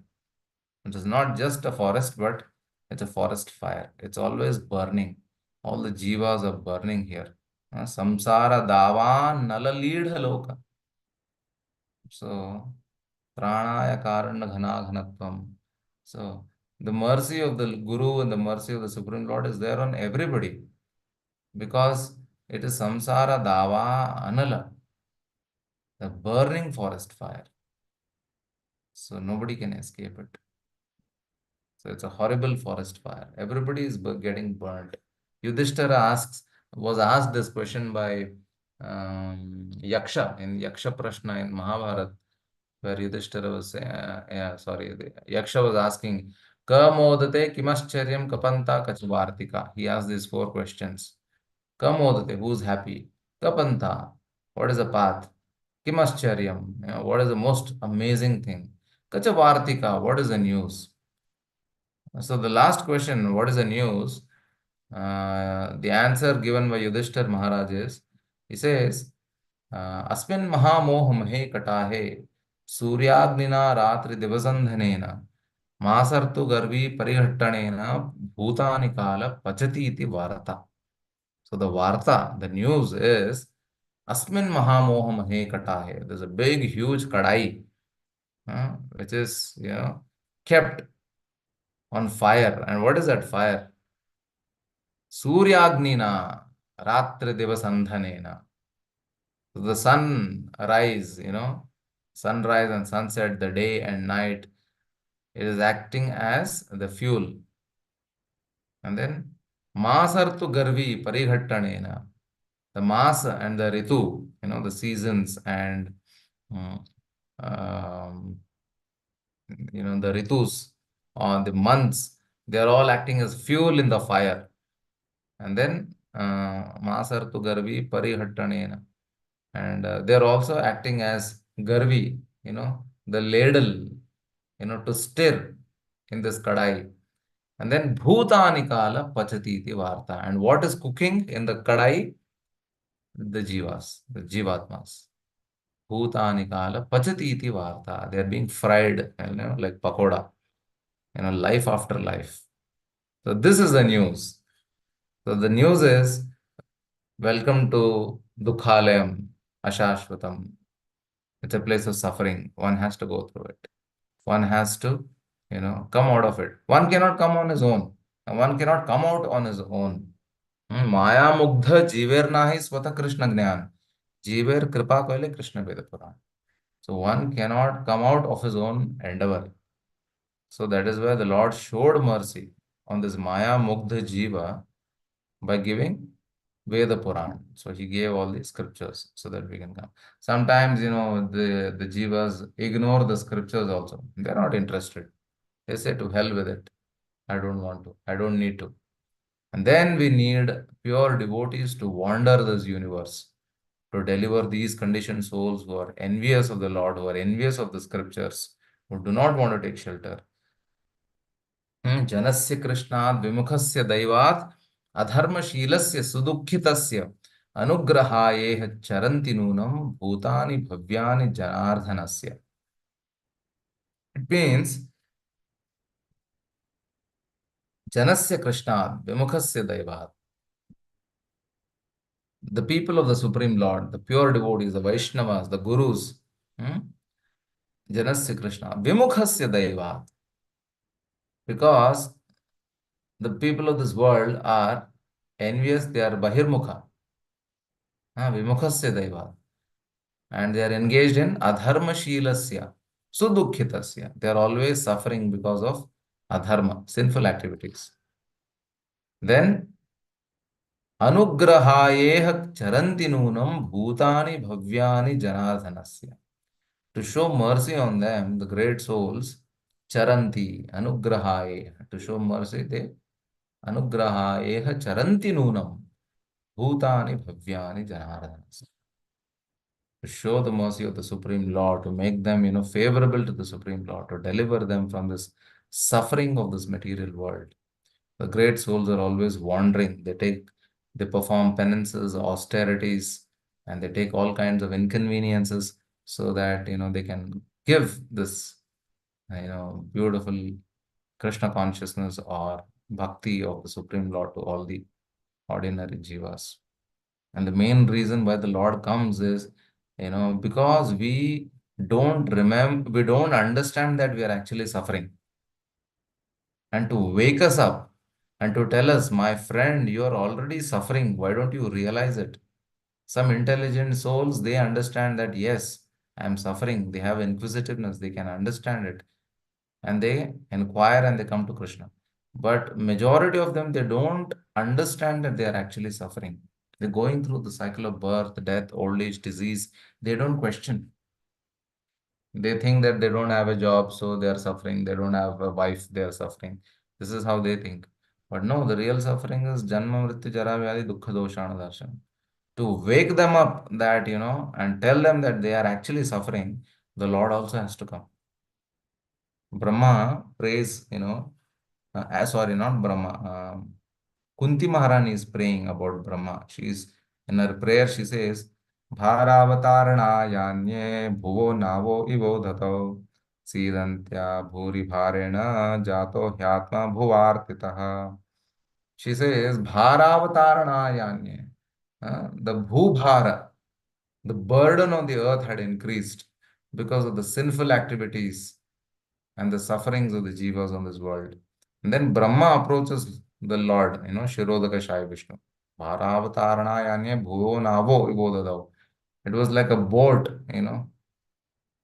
It is not just a forest, but it's a forest fire. It's always burning. All the jivas are burning here. Samsara davan nalalidha loka. So, pranaya karana ghana ghanatvam. So, the mercy of the Guru and the mercy of the Supreme Lord is there on everybody, because it is samsara dava anala, the burning forest fire. So, nobody can escape it. So it's a horrible forest fire. Everybody is getting burnt. Yudhishthira was asked this question by Yaksha in Yaksha Prashna in Mahabharata, where Yudhishthira was saying, Yaksha was asking, Ka modate kimascharyam kapanta kachavartika. He asked these 4 questions. Ka modate, who's happy? Kapanta, what is the path? Kimascharyam, what is the most amazing thing? Kachavartika, what is the news? So the last question, what is the news? The answer given by Yudhishthir Maharaj is, he says, Asmin mahamoh mahe katahe suryagnina ratri divasandhanena masartu garvi parighattanena bhutani kala pachati iti varta. So the varta, the news is, Asmin mahamoh mahe katahe. There's a big, huge kadai, which is, kept on fire. And what is that fire? Suryagnina Ratri Devasandhanena. So the sunrise, sunrise and sunset, the day and night, it is acting as the fuel. And then Masartu Garvi Parighattanena. The Mas and the Ritu, the seasons and the Ritus, or the months, they are all acting as fuel in the fire. And then Masartu Garvi Parihattanena. And they are also acting as Garvi, the ladle, to stir in this kadai. And then Bhutani Kala Pachati iti Varta. And what is cooking in the kadai? The jivas, the jivatmas. Bhutani Kala Pachati iti Varta. They are being fried, like pakoda, life after life. So this is the news. So the news is, welcome to Dukhalayam, Ashashvatam. It's a place of suffering. One has to go through it. One has to, come out of it. One cannot come on his own. And one cannot come out on his own. Maya mugdha jiver nahi swata Krishna jnana. Jiver kripa koile Krishna Veda Puran. So one cannot come out of his own endeavor. So that is why the Lord showed mercy on this Maya mugdha jiva by giving Veda Puran. So he gave all the scriptures so that we can come. Sometimes, the jivas ignore the scriptures also. They're not interested. They say, to hell with it. I don't want to. I don't need to. And then we need pure devotees to wander this universe, to deliver these conditioned souls who are envious of the Lord, who are envious of the scriptures, who do not want to take shelter. Janasya Krishnad Vimukhasya Daivat Adharmashilasya Sudukhitasya Anugrahaye Charanti Nunam Bhutani Bhavyani Janardhanasya. It means Janasya Krishnad Vimukhasya Daivat. The people of the Supreme Lord, the pure devotees, the Vaishnavas, the Gurus, Janasya Krishna. Vimukhasya Daivat. Because the people of this world are envious, they are Bahirmukha. Vimukhasya Daivat. And they are engaged in Adharma Shilasya. Sudukhitasya. They are always suffering because of adharma, sinful activities. Then Anugrahayeha charanti nunam bhutani bhavyani janardhanasya. To show mercy on them, the great souls, charanti, anugrahayeha. To show mercy, they anugrahayeha charanti nunam bhutani bhavyani janardhanasya. To show the mercy of the Supreme Lord, to make them, favorable to the Supreme Lord, to deliver them from this suffering of this material world. The great souls are always wandering. They perform penances, austerities, and they take all kinds of inconveniences so that, they can give this, beautiful Krishna consciousness or bhakti of the Supreme Lord to all the ordinary jivas. And the main reason why the Lord comes is, because we don't understand that we are actually suffering. And to wake us up and to tell us, my friend, you are already suffering. Why don't you realize it? Some intelligent souls, they understand that, yes, I am suffering. They have inquisitiveness. They can understand it. And they inquire and they come to Krishna. But majority of them, they don't understand that they are actually suffering. They're going through the cycle of birth, death, old age, disease. They don't question. They think that they don't have a job, so they are suffering. They don't have a wife, they are suffering. This is how they think. But no, the real suffering is Janma Mrityu Jara Vyadi Dukkha Doshana Darshan. To wake them up that, and tell them that they are actually suffering, the Lord also has to come. Brahma prays, sorry, not Brahma. Kunti Maharani is praying about Brahma. In her prayer, she says, Bharavatarana bhuvo navo ivo dhato sidantya bhuri bharena jato hyatma bhuvartitaha. She says, Bharavatarana the bhubhara, the burden on the earth had increased because of the sinful activities and the sufferings of the jivas on this world. And then Brahma approaches the Lord, Shirodaka Shai Vishnu. Bharavatarana bhuvo navo ivodadav. It was like a boat,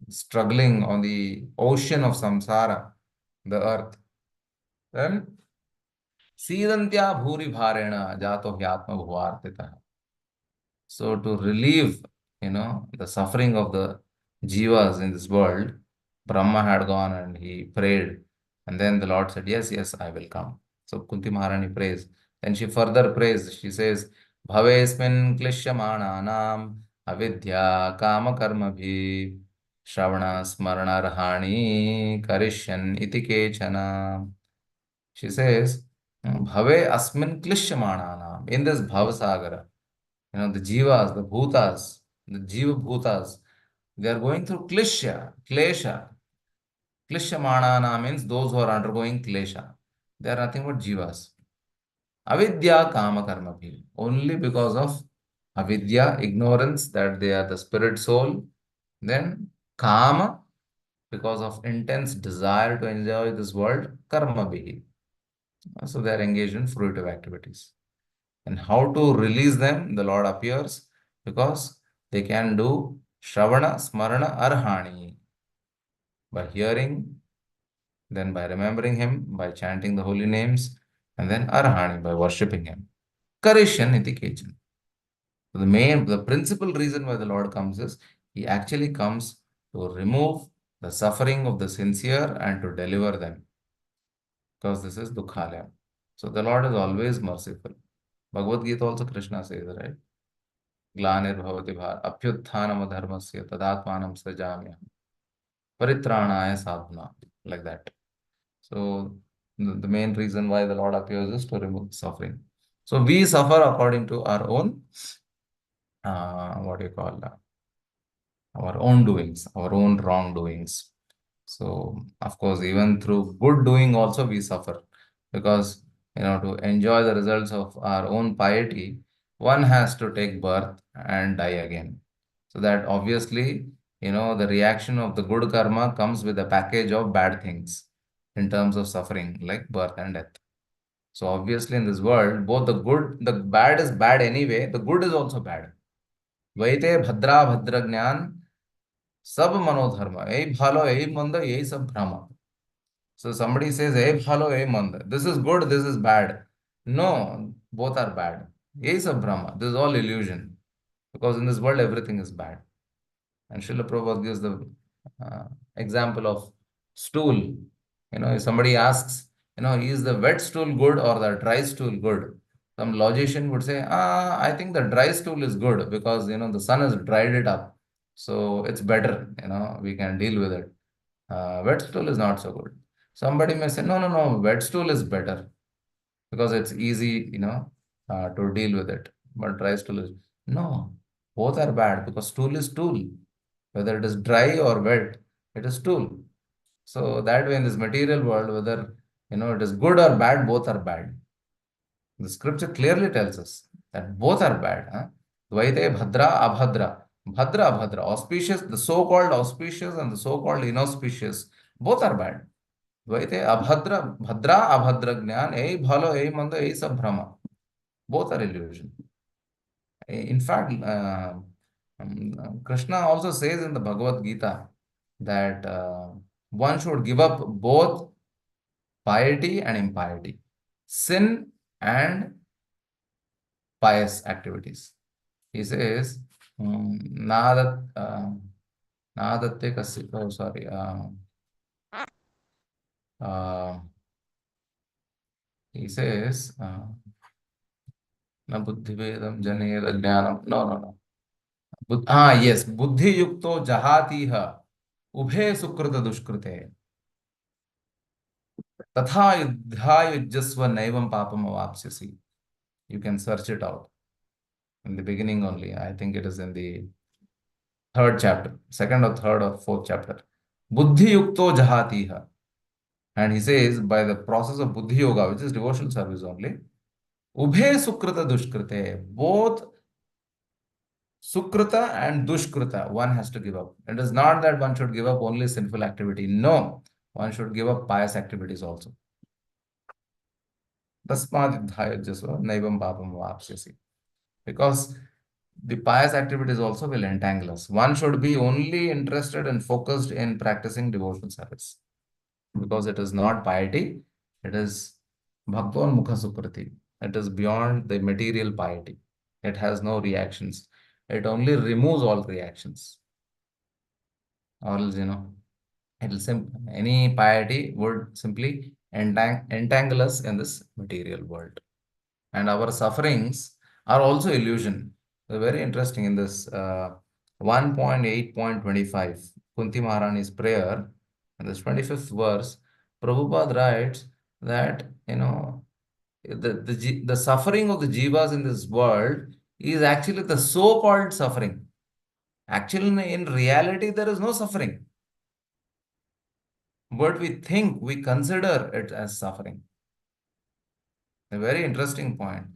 struggling on the ocean of samsara, the earth. Then Sidantya bhuri bharena jato hyatma bhuvartita. So to relieve, the suffering of the jivas in this world, Brahma had gone and he prayed. And then the Lord said, yes, yes, I will come. So Kunti Maharani prays. Then she further prays. She says, Bhavesmin klishyamananam avidya kama karma bhi shravana smarana rahani karishyan iti kechana. She says, Bhave asmin klishyamananam. In this bhavasagara, the jivas, the bhutas, the jiva bhutas, they are going through klishya, klesha. Klishyamanana means those who are undergoing klesha. They are nothing but jivas. Avidya kama karma bhi. Only because of avidya, ignorance that they are the spirit soul. Then kama, because of intense desire to enjoy this world, karma bhi. So they are engaged in fruitive activities. And how to release them? The Lord appears because they can do Shravana, Smarana, Arhani. By hearing, then by remembering Him, by chanting the holy names, and then Arhani, by worshipping Him. Karishyan iti kechan. The principal reason why the Lord comes is He actually comes to remove the suffering of the sincere and to deliver them. Because this is Dukkhalayam. So the Lord is always merciful. Bhagavad Gita also Krishna says, right? Glanirvavati bhar apyutthanam adharmasya tadatmanam sajamya paritranaya sadhuna, like that. So the main reason why the Lord appears is to remove suffering. So we suffer according to our own our own doings, our own wrongdoings. So of course, even through good doing also we suffer, because to enjoy the results of our own piety, one has to take birth and die again. So that obviously the reaction of the good karma comes with a package of bad things in terms of suffering, like birth and death. So obviously in this world, both the bad is bad anyway, the good is also bad. Vaite bhadra bhadra jnana, sab manodharma, ei bhalo, ei manda, ei sab brahma. So somebody says, ei bhalo, ei manda. This is good, this is bad. No, both are bad. Ei sab brahma. This is all illusion. Because in this world, everything is bad. And Srila Prabhupada gives the example of stool. If somebody asks, is the wet stool good or the dry stool good? Some logician would say, I think the dry stool is good because, the sun has dried it up. So it's better, we can deal with it. Wet stool is not so good. Somebody may say, no, wet stool is better because it's easy, to deal with it. But dry stool is, no, both are bad because stool is stool. Whether it is dry or wet, it is stool. So that way in this material world, whether, it is good or bad, both are bad. The scripture clearly tells us that both are bad. Dvaite bhadra abhadra. Bhadra abhadra. Auspicious, the so-called auspicious and the so-called inauspicious, both are bad. Dvaite abhadra, bhadra abhadra jnana, ei bhalo, ei manda, ei sab brahma. Both are illusion. In fact, Krishna also says in the Bhagavad Gita that one should give up both piety and impiety, sin and pious activities. He says, Nadatte kasya, oh sorry, he says, na buddhi vedam janera jnanam, no. Yes, buddhi yukto jahatiha ubhe sukrita dushkrite tatha yudhya yujjasva naivam papam avapsyasi. You can search it out in the beginning only. I think it is in the third chapter, second or third or fourth chapter. Buddhi yukto jahatiha. And he says, by the process of buddhi yoga, which is devotional service only, ubhe sukrita dushkrite, both sukrita and dushkrita, one has to give up. It is not that one should give up only sinful activity. No, one should give up pious activities also. Tasmad jasva naivam papam vapsyasi. Because the pious activities also will entangle us. One should be only interested and focused in practicing devotional service. Because it is not piety, it is bhakton mukha sukriti. It is beyond the material piety. It has no reactions. It only removes all reactions. Or else, any piety would simply entangle us in this material world. And our sufferings are also illusion. They're very interesting in this 1.8.25, Kunti Maharani's prayer, in this 25th verse, Prabhupada writes that, the suffering of the jivas in this world is actually the so-called suffering. Actually, in reality, there is no suffering. But we consider it as suffering. A very interesting point.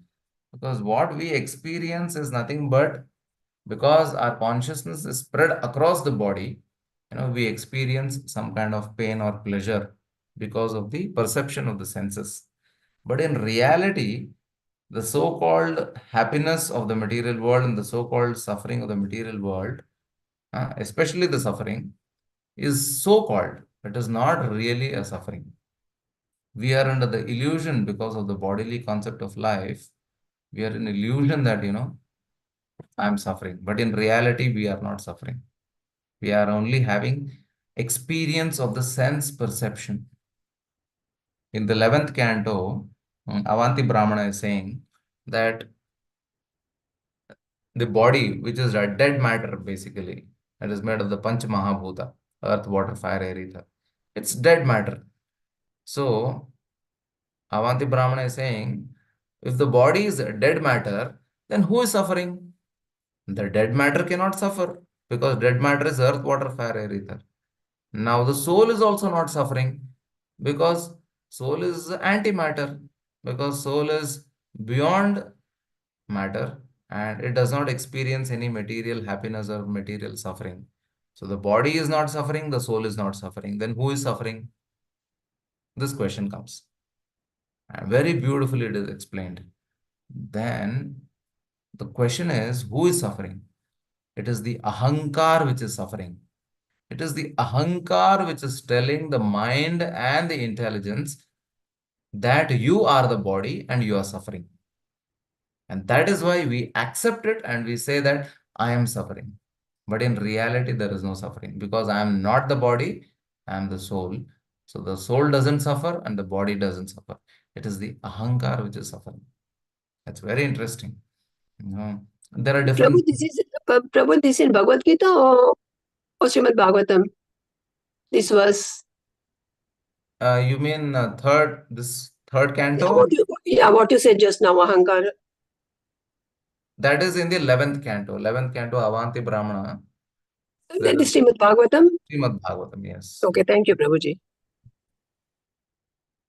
Because what we experience is nothing but because our consciousness is spread across the body, we experience some kind of pain or pleasure because of the perception of the senses. But in reality, the so-called happiness of the material world and the so-called suffering of the material world, especially the suffering, is so-called. It is not really a suffering. We are under the illusion because of the bodily concept of life. We are in illusion that, I am suffering. But in reality, we are not suffering. We are only having experience of the sense perception. In the 11th canto, Avanti Brahmana is saying that the body, which is a dead matter basically, it is made of the Panch Mahabhuta, earth, water, fire, air, ether. It's dead matter. So, Avanti Brahmana is saying, if the body is dead matter, then who is suffering? The dead matter cannot suffer because dead matter is earth, water, fire, air, ether. Now the soul is also not suffering because soul is antimatter, because soul is beyond matter and it does not experience any material happiness or material suffering. So the body is not suffering, the soul is not suffering. Then who is suffering? This question comes. And very beautifully it is explained. Then the question is, who is suffering? It is the ahankar which is suffering. It is the ahankar which is telling the mind and the intelligence that you are the body and you are suffering. And that is why we accept it and we say that I am suffering. But in reality, there is no suffering because I am not the body, I am the soul. So the soul doesn't suffer and the body doesn't suffer. It is the ahankar which is suffering. That's very interesting. You know, there are different. Prabhu, this is in Bhagavad Gita or Srimad Bhagavatam? This was. You mean this third canto? What you said just now, Ahankar. That is in the 11th canto. 11th canto, Avanti Brahmana. That is Srimad Bhagavatam? Srimad Bhagavatam, yes. Okay, thank you, Prabhuji.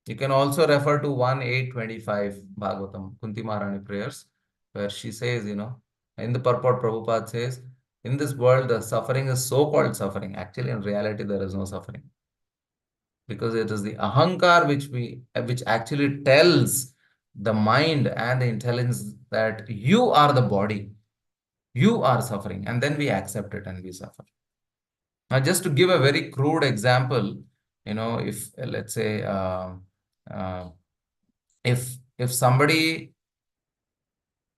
You can also refer to 1.8.25 Bhagavatam, Kunti Maharani prayers, where she says, you know, in the purport, Prabhupada says, in this world, the suffering is so-called suffering. Actually, in reality, there is no suffering. Because it is the ahankar which actually tells the mind and the intelligence that you are the body, you are suffering, and then we accept it and we suffer. Now, just to give a very crude example, you know, if let's say, if somebody,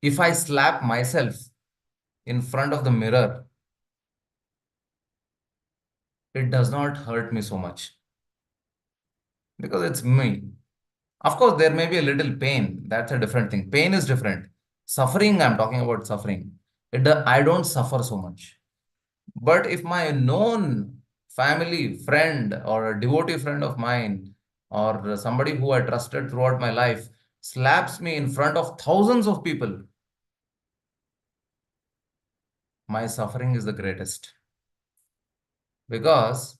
if I slap myself in front of the mirror, it does not hurt me so much because it's me. Of course, there may be a little pain. That's a different thing. Pain is different. Suffering, I'm talking about suffering. I don't suffer so much. But if my known family, friend, or a devotee friend of mine, or somebody who I trusted throughout my life, slaps me in front of thousands of people, my suffering is the greatest. Because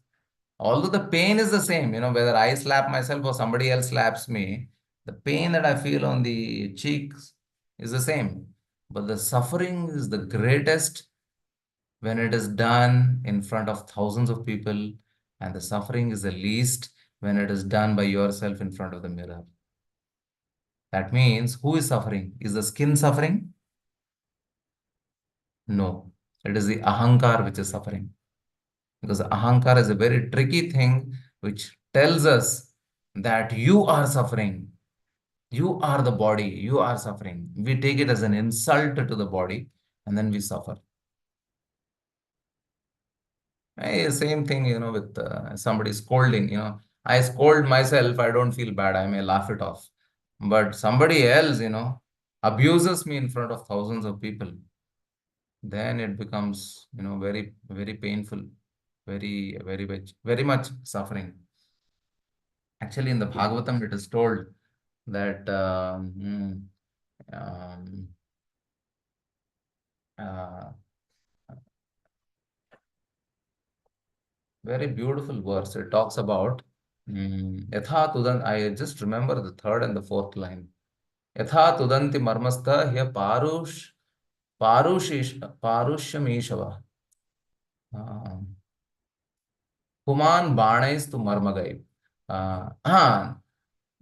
although the pain is the same, you know, whether I slap myself or somebody else slaps me, the pain that I feel on the cheeks is the same. But the suffering is the greatest when it is done in front of thousands of people, and the suffering is the least when it is done by yourself in front of the mirror. That means, who is suffering? Is the skin suffering? No, it is the ahankar which is suffering. Because ahankar is a very tricky thing which tells us that you are suffering. You are the body, you are suffering. We take it as an insult to the body and then we suffer. Same thing, you know, with somebody scolding, you know. I scold myself, I don't feel bad, I may laugh it off. But somebody else, you know, abuses me in front of thousands of people, then it becomes, you know, very, very painful, very much suffering. Actually, in the Bhagavatam, it is told that very beautiful verse. It talks about Yatha Tudan. I just remember the third and the fourth line. Yatha Tudanti Marmastha Hya Parushyamishava. Puman Banaistu Marmagai.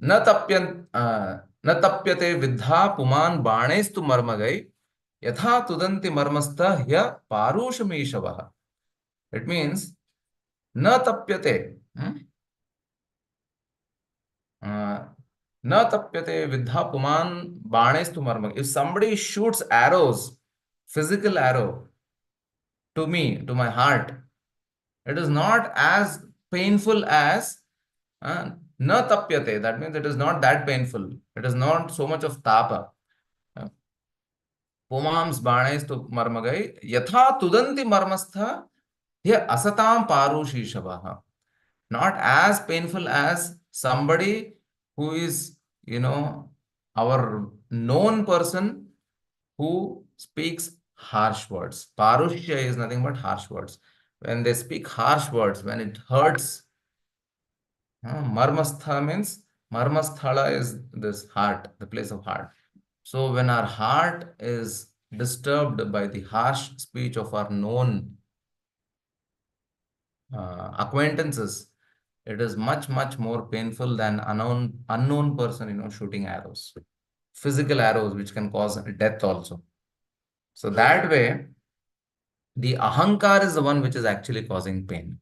न तप्यते विद्धा पुमान बाणैस्तु मर्मगै यथा तुदन्ति मर्मस्थ ह्य पारुषमीशवः. It means न तप्यते न तप्यते विद्धा पुमान बाणैस्तु मर्मगै. If somebody shoots arrows, physical arrow, to me, to my heart, it is not as painful as na tapyate. That means it is not that painful. It is not so much of tapa. Pumams banaistu marmagai yatha tudanti marmastha here asatam parushishavaha. Not as painful as somebody who is, you know, our known person who speaks harsh words. Parushya is nothing but harsh words. When they speak harsh words, when it hurts, marmastha means, marmasthala is this heart, the place of heart. So when our heart is disturbed by the harsh speech of our known acquaintances, it is much, much more painful than unknown person, shooting arrows, physical arrows, which can cause death also. So that way, the ahankar is the one which is actually causing pain.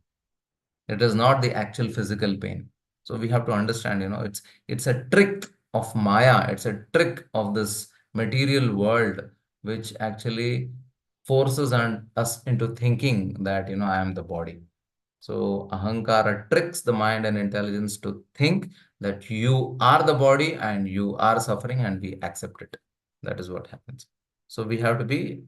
It is not the actual physical pain. So we have to understand, it's a trick of Maya. It's a trick of this material world, which actually forces us into thinking that, I am the body. So ahankara tricks the mind and intelligence to think that you are the body and you are suffering, and we accept it. That is what happens. So we have to be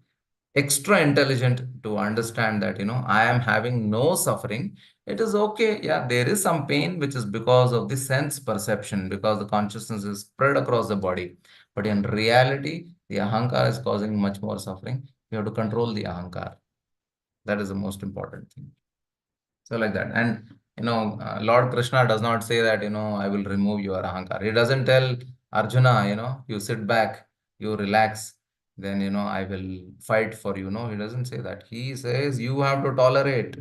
extra intelligent to understand that, I am having no suffering. It is okay. Yeah, there is some pain, which is because of the sense perception, because the consciousness is spread across the body. But in reality, the ahankar is causing much more suffering. You have to control the ahankar. That is the most important thing. So like that. And, Lord Krishna does not say that, I will remove your ahankar. He doesn't tell Arjuna, you sit back, you relax, then, I will fight for you. No, he doesn't say that. He says you have to tolerate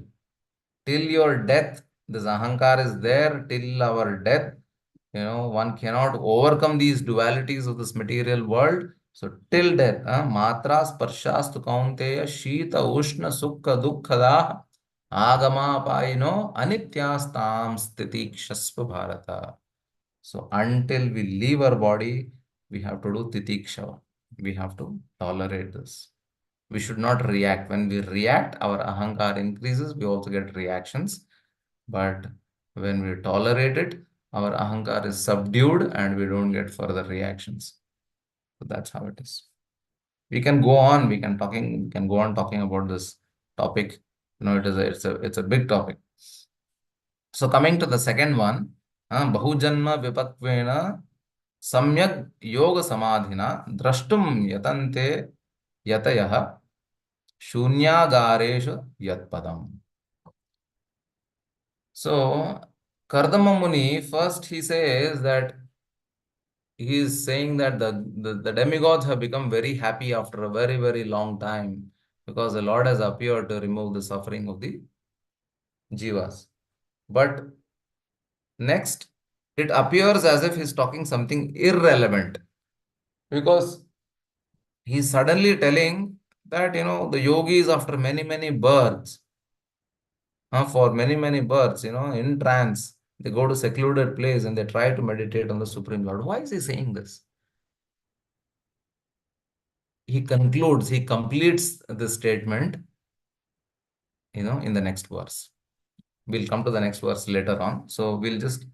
till your death. This ahankar is there till our death. One cannot overcome these dualities of this material world. So till death, matra sparshastu kaunteya shita ushna sukha dukkha agama anityastam stitikshasva bharata. So until we leave our body, we have to do titiksha. We have to tolerate this. We should not react. When we react, our ahankar increases. We also get reactions. But when we tolerate it, our ahankar is subdued and we don't get further reactions. So that's how it is. We can go on. We can go on talking about this topic. It's a big topic. So coming to the second one, bahujanma vipatvena samyak yoga samadhina drashtum yatante yatayah shunyagareshu yatpadam. So Kardama Muni, first he says that he is saying that the demigods have become very happy after a very, very long time, because the Lord has appeared to remove the suffering of the jivas. But next, it appears as if he's talking something irrelevant, because he's suddenly telling that, the yogis, after many, many births, for many, many births, in trance, they go to secluded place and they try to meditate on the Supreme Lord. Why is he saying this? He completes this statement, in the next verse. We'll come to the next verse later on. So we'll just,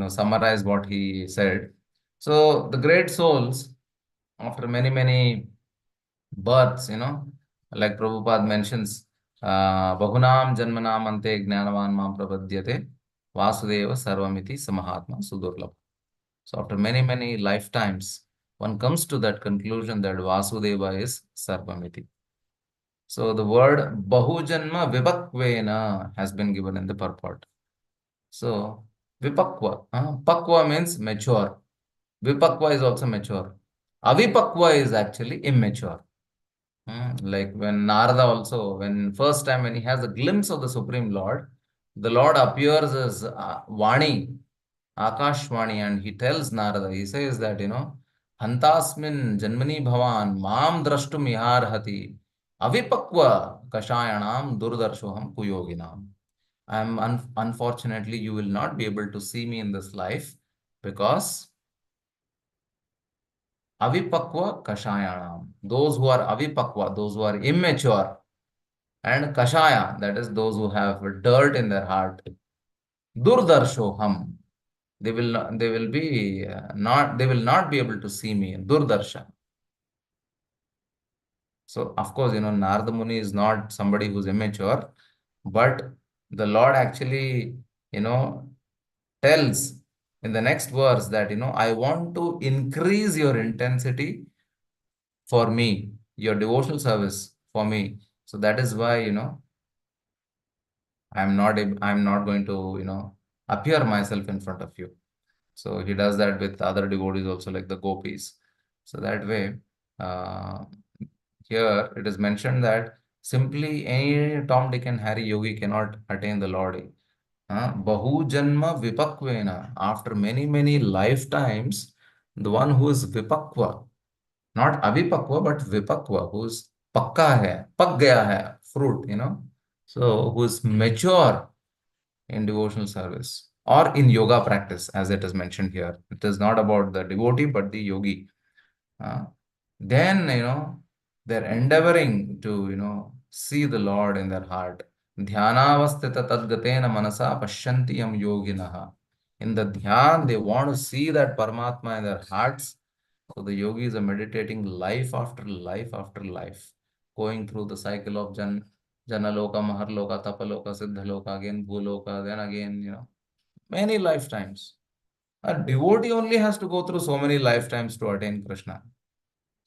summarize what he said. So the great souls, after many, many births, like Prabhupada mentions, Bahunam Janmanam Ante Gnanavan Mam Prapadyate Vasudeva Sarvamiti Samahatma Sudurlabha. So after many, many lifetimes, one comes to that conclusion that Vasudeva is Sarvamiti. So the word Bahujanma Vipakvena has been given in the purport. So Vipakva, Pakva means mature. Vipakva is also mature. Avipakva is actually immature. Like when Narada also, when first time when he has a glimpse of the Supreme Lord, the Lord appears as Vani, Akashvani, and he tells Narada, he says that, Hantasmin Janmani Bhavan Mam Drashtum Iharhati Avipakva Kashayanam Durdarshoham Kuyoginam. Unfortunately, you will not be able to see me in this life, because Avipakva Kashayanam, those who are Avipakva, those who are immature, and Kashaya, that is those who have dirt in their heart, Durdarshoham, they will not be able to see me, Durdarsha. So of course, Narada Muni is not somebody who's immature, but the Lord actually, tells in the next verse that, I want to increase your intensity for me, your devotional service for me. So that is why, I'm not going to, appear myself in front of you. So he does that with other devotees also, like the gopis. So that way, here it is mentioned that Simply any Tom, Dick and Harry yogi cannot attain the Lord. Bahu janma vipakvena. After many lifetimes, the one who is vipakva, not avipakva, but vipakva, who is pakka hai, pak gaya hai, fruit, so who is mature in devotional service or in yoga practice, as it is mentioned here. It is not about the devotee, but the yogi. Then, they're endeavoring to, see the Lord in their heart. Dhyanavastita tadgatena manasa pashyanti yam yoginaha. In the dhyan, they want to see that Paramatma in their hearts. So the yogis are meditating life after life after life, going through the cycle of Janaloka, Maharloka, Tapaloka, Siddhaloka, again Bhuloka, then again, many lifetimes. A devotee only has to go through so many lifetimes to attain Krishna.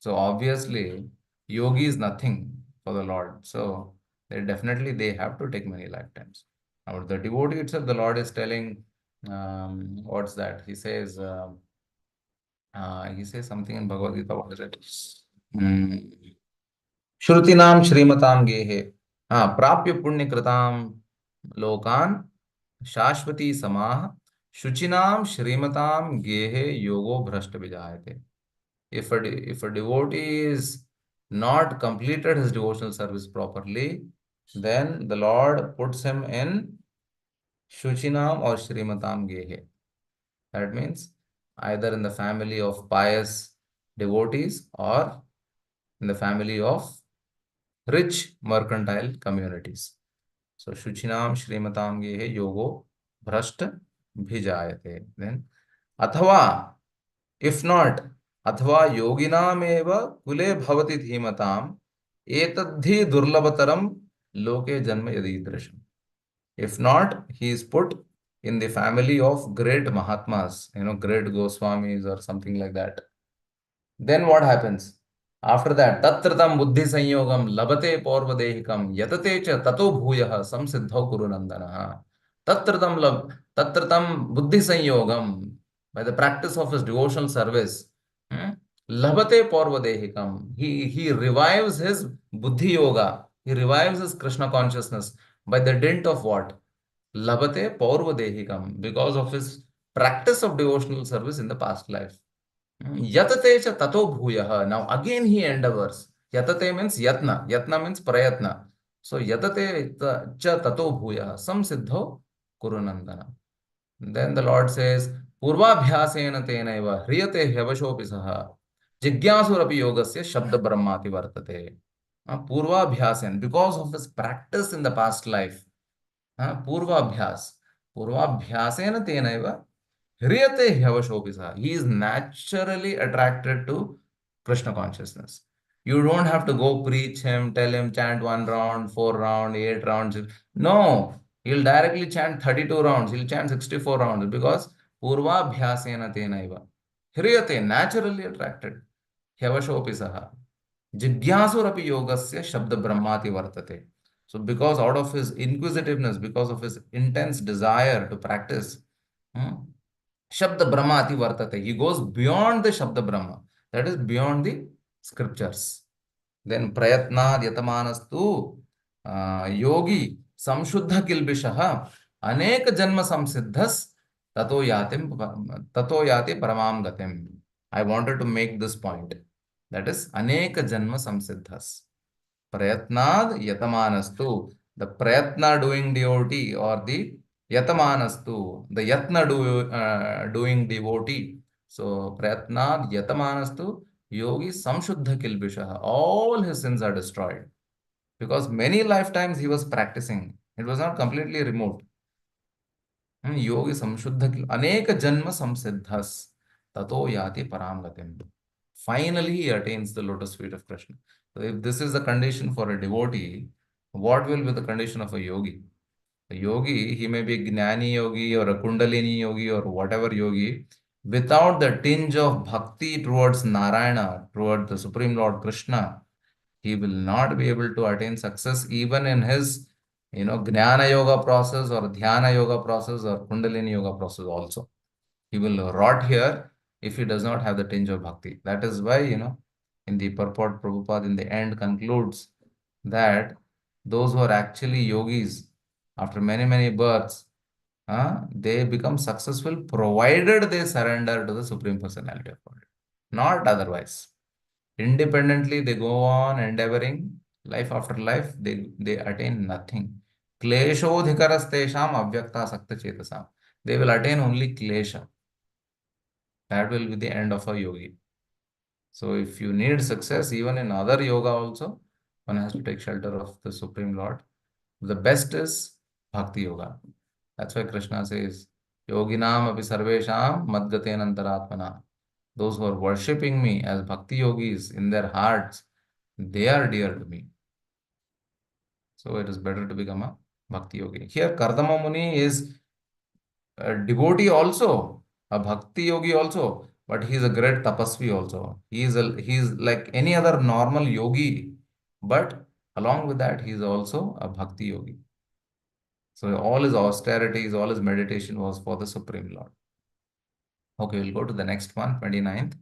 So obviously, yogi is nothing for the Lord. So they have to take many lifetimes. Now the devotee itself, the Lord is telling, what's that? He says something in Bhagavad Gita. What is it? Shrutinam Shrimatam Gehe. Prapya Punya Kritam Lokan Shashvati Samah Shuchinam Shrimatam Gehe Yogo Bhrashta Vijayate. If a devotee is not completed his devotional service properly, then the Lord puts him in Shuchinam or Shrimatam Gehe. That means either in the family of pious devotees or in the family of rich mercantile communities. So Shuchinam Shrimatam Gehe Yogo Bhrashta Bhijayate. Then Athava, if not, अथवा योगिनामेव कुले भवति धीमताम एतद्धि दुर्लभतरम लोके जन्म यदीदृशम. If not, he is put in the family of great Mahatmas, great Goswamis or something like that. Then what happens? After that, tatratam buddhi sanyogam labate porvadehikam yatate cha tato bhuyah samsiddhau kuru nandanaha. Tatratam buddhi sanyogam, by the practice of his devotional service, labate porvadehikam, he revives his buddhi yoga, he revives his Krishna consciousness by the dint of what? Labate porvadehikam, because of his practice of devotional service in the past life. Yatate cha tato bhuyah. Now again he endeavors. Yatate means yatna. Yatna means prayatna. So yatate cha tato bhuyah samsiddho kurunandana. Then the Lord says, Purvabhyasena tenaiva hriyate hyavashopi saha jigyasurapi yogasya shabda brahmati vartate. Purvabhyasen, because of his practice in the past life. Purvabhyas. Purvabhyasena tenaiva hriyate hyavashopi saha. He is naturally attracted to Krishna consciousness. You don't have to go preach him, tell him, chant 1 round, 4 round, 8 rounds. No, he'll directly chant 32 rounds. He'll chant 64 rounds because Purvabhyasena tenaiva. Hriyate, naturally attracted. Hyavashopi saha. Jigyasurapi yogasya shabda brahmati vartate. So because out of his inquisitiveness, because of his intense desire to practice, Shabda Brahma ati vartate. He goes beyond the Shabda Brahma. That is beyond the scriptures. Then Prayatnad Yatamanastu Yogi Samshuddha Kilbishaha Anek Janma Samsiddhas Tato Yati Paramam Gatim. I wanted to make this point. That is Anek Janma Samsiddhas. Prayatnad Yatamanastu. The Prayatna doing devotee or the Yatamanastu, the Yatna doing devotee. So Prayatnad Yatamanastu Yogi Samshuddha Kilbishaha. All his sins are destroyed. Because many lifetimes he was practicing. It was not completely removed. Yogi Samshuddha Kil Aneka Janma Samsiddhas Tato Yati Paramgatim. Finally he attains the lotus feet of Krishna. So if this is the condition for a devotee, what will be the condition of a yogi? A yogi, he may be a Gnani yogi or a Kundalini yogi or whatever yogi, without the tinge of bhakti towards Narayana, toward the Supreme Lord Krishna, he will not be able to attain success even in his, Gnana yoga process or Dhyana yoga process or Kundalini yoga process also. He will rot here if he does not have the tinge of bhakti. That is why, in the purport, Prabhupada in the end concludes that those who are actually yogis, after many, many births, they become successful provided they surrender to the Supreme Personality of Godhead, not otherwise. Independently, they go on endeavoring life after life, they attain nothing. Kleshodhikarastesham avyakta sakta chetasam. They will attain only klesha. That will be the end of a yogi. So if you need success, even in other yoga also, one has to take shelter of the Supreme Lord. The best is Bhakti Yoga. That's why Krishna says, Yoginam api sarvesham madgaten antaratmana. Those who are worshipping me as Bhakti Yogis in their hearts, they are dear to me. So it is better to become a Bhakti Yogi. Here Kardama Muni is a devotee also, a Bhakti Yogi also, but he is a great tapasvi also. He is like any other normal yogi, but along with that, he is also a Bhakti Yogi. So all his austerities, all his meditation was for the Supreme Lord. Okay, we'll go to the next one, 29th.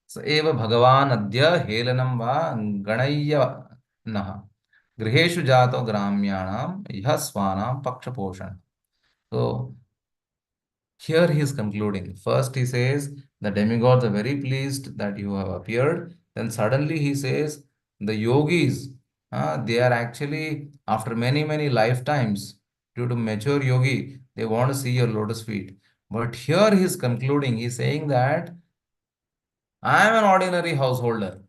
So eva Bhagavan adya helanam va ganayya naha griheshu jato gramyanam yasvanam pakshaposhan. So here he is concluding. First he says the demigods are very pleased that you have appeared. Then suddenly he says the yogis, they are actually after many, many lifetimes due to mature yogi, they want to see your lotus feet. But here he is concluding, he is saying that I am an ordinary householder.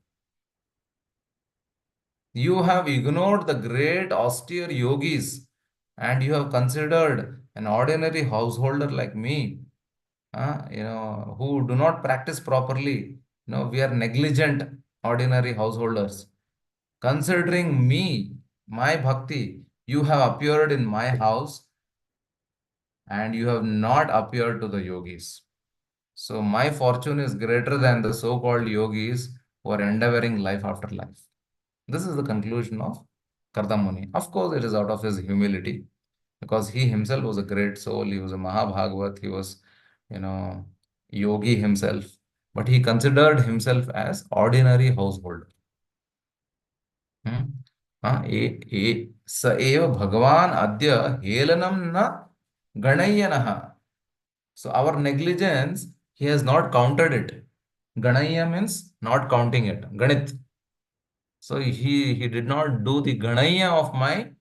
You have ignored the great austere yogis and you have considered an ordinary householder like me, who do not practice properly. We are negligent ordinary householders. Considering me, my bhakti, you have appeared in my house and you have not appeared to the yogis. So my fortune is greater than the so-called yogis who are endeavoring life after life. This is the conclusion of Kardamuni. Of course, it is out of his humility because he himself was a great soul. He was a Mahabhagavat. He was, yogi himself. But he considered himself as ordinary householder. Sa eva Bhagavan adya helanam na ganayanaha. So our negligence, he has not counted it. Ganaya means not counting it. Ganit. So he did not do the ganaya of my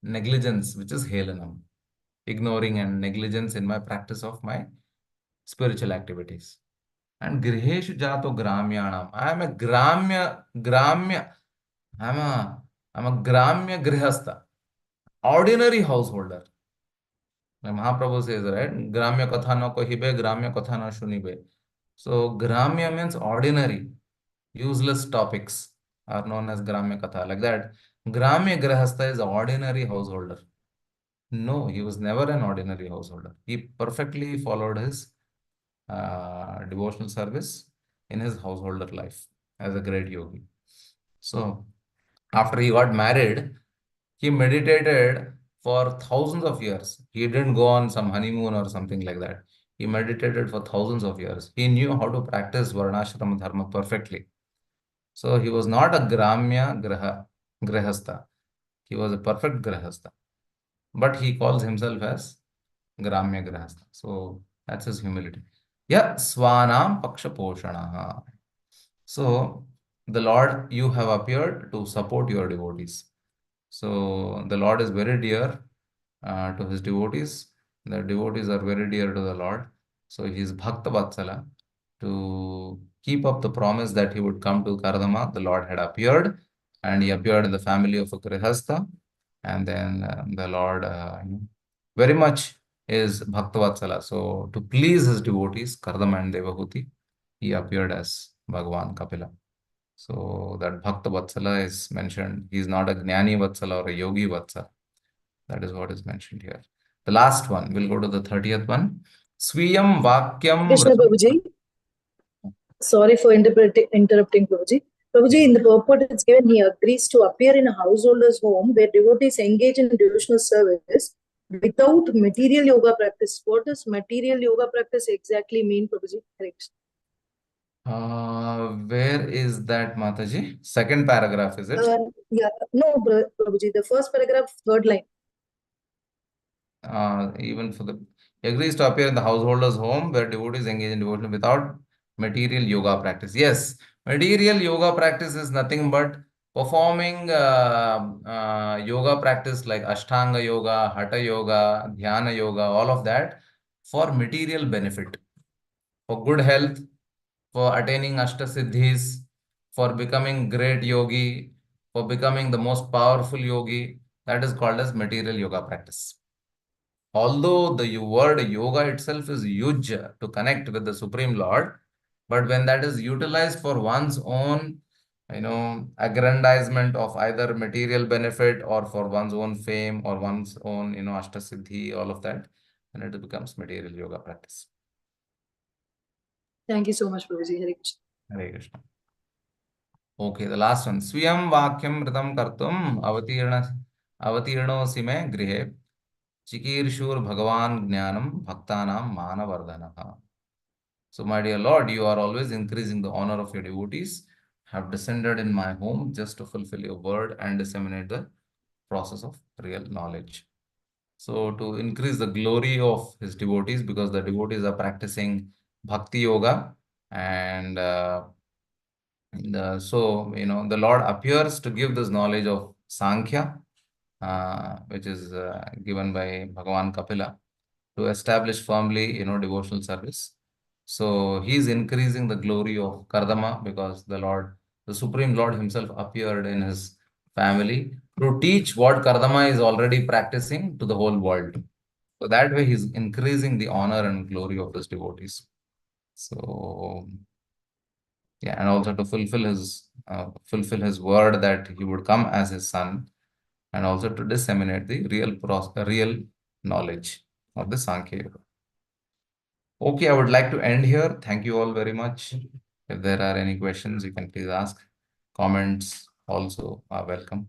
negligence, which is helanam. Ignoring and negligence in my practice of my spiritual activities. And griheshu jato gramyanam. I am a gramya. I'm a gramya grihastha. Ordinary householder. Like Mahaprabhu says, right? Gramya katha na kohibe, gramya katha na shunibe. So gramya means ordinary, useless topics are known as gramya katha. Like that, gramya grihastha is an ordinary householder. No, he was never an ordinary householder. He perfectly followed his devotional service in his householder life as a great yogi. So after he got married, he meditated for thousands of years. He didn't go on some honeymoon or something like that. He meditated for thousands of years. He knew how to practice Varnashrama Dharma perfectly. So he was not a Gramya Grihastha. He was a perfect Grihastha. But he calls himself as Gramya Grihastha. So that's his humility. Yeah, Swanam Paksha Poshanaha. So the Lord, you have appeared to support your devotees. So the Lord is very dear to his devotees. The devotees are very dear to the Lord. So he is Bhakta Vatsala. To keep up the promise that he would come to Kardama, the Lord had appeared and he appeared in the family of a Grihastha. And then the Lord very much is Bhakta Vatsala. So to please his devotees, Kardama and Devahuti, he appeared as Bhagavan Kapila. So that Bhakta Vatsala is mentioned. He is not a Jnani Vatsala or a Yogi Vatsala. That is what is mentioned here. The last one, we'll go to the 30th one. Swiyam Vakyam Krishna Prabhuji, sorry for interrupting Prabhuji. Prabhuji, in the purport it's given, he agrees to appear in a householder's home where devotees engage in devotional service without material yoga practice. What does material yoga practice exactly mean, Prabhuji? Correct. Where is that, Mataji? Second paragraph, is it? Yeah, no, Prabhuji, the first paragraph, third line. Even for the agrees to appear in the householder's home where devotees engage in devotion without material yoga practice. Yes, material yoga practice is nothing but performing yoga practice like Ashtanga yoga, Hatha yoga, Dhyana yoga, all of that for material benefit, for good health, for attaining Ashtasiddhis, for becoming great yogi, for becoming the most powerful yogi. That is called as material yoga practice. Although the word yoga itself is huge to connect with the Supreme Lord, but when that is utilized for one's own, aggrandizement of either material benefit or for one's own fame or one's own, Ashtasiddhi, all of that, then it becomes material yoga practice. Thank you so much, Prabhuji. Hare Krishna. Hare Krishna. Okay, the last one. Swayam vakyam ritam kartum avatirnosi me grihe chikirshur bhagavan jnanam bhaktanam manavardhanaha. So, my dear Lord, you are always increasing the honor of your devotees, have descended in my home just to fulfill your word and disseminate the process of real knowledge. So, to increase the glory of his devotees, because the devotees are practicing bhakti yoga, and the Lord appears to give this knowledge of Sankhya, which is given by Bhagavan Kapila, to establish firmly, devotional service. So he is increasing the glory of Kardama because the Supreme Lord himself appeared in his family to teach what Kardama is already practicing to the whole world. So that way he's increasing the honor and glory of his devotees. So yeah, and also to fulfill his word that he would come as his son, and also to disseminate the real knowledge of the Sankhya Yoga. Okay, I would like to end here. Thank you all very much. If there are any questions, you can please ask. Comments also are welcome.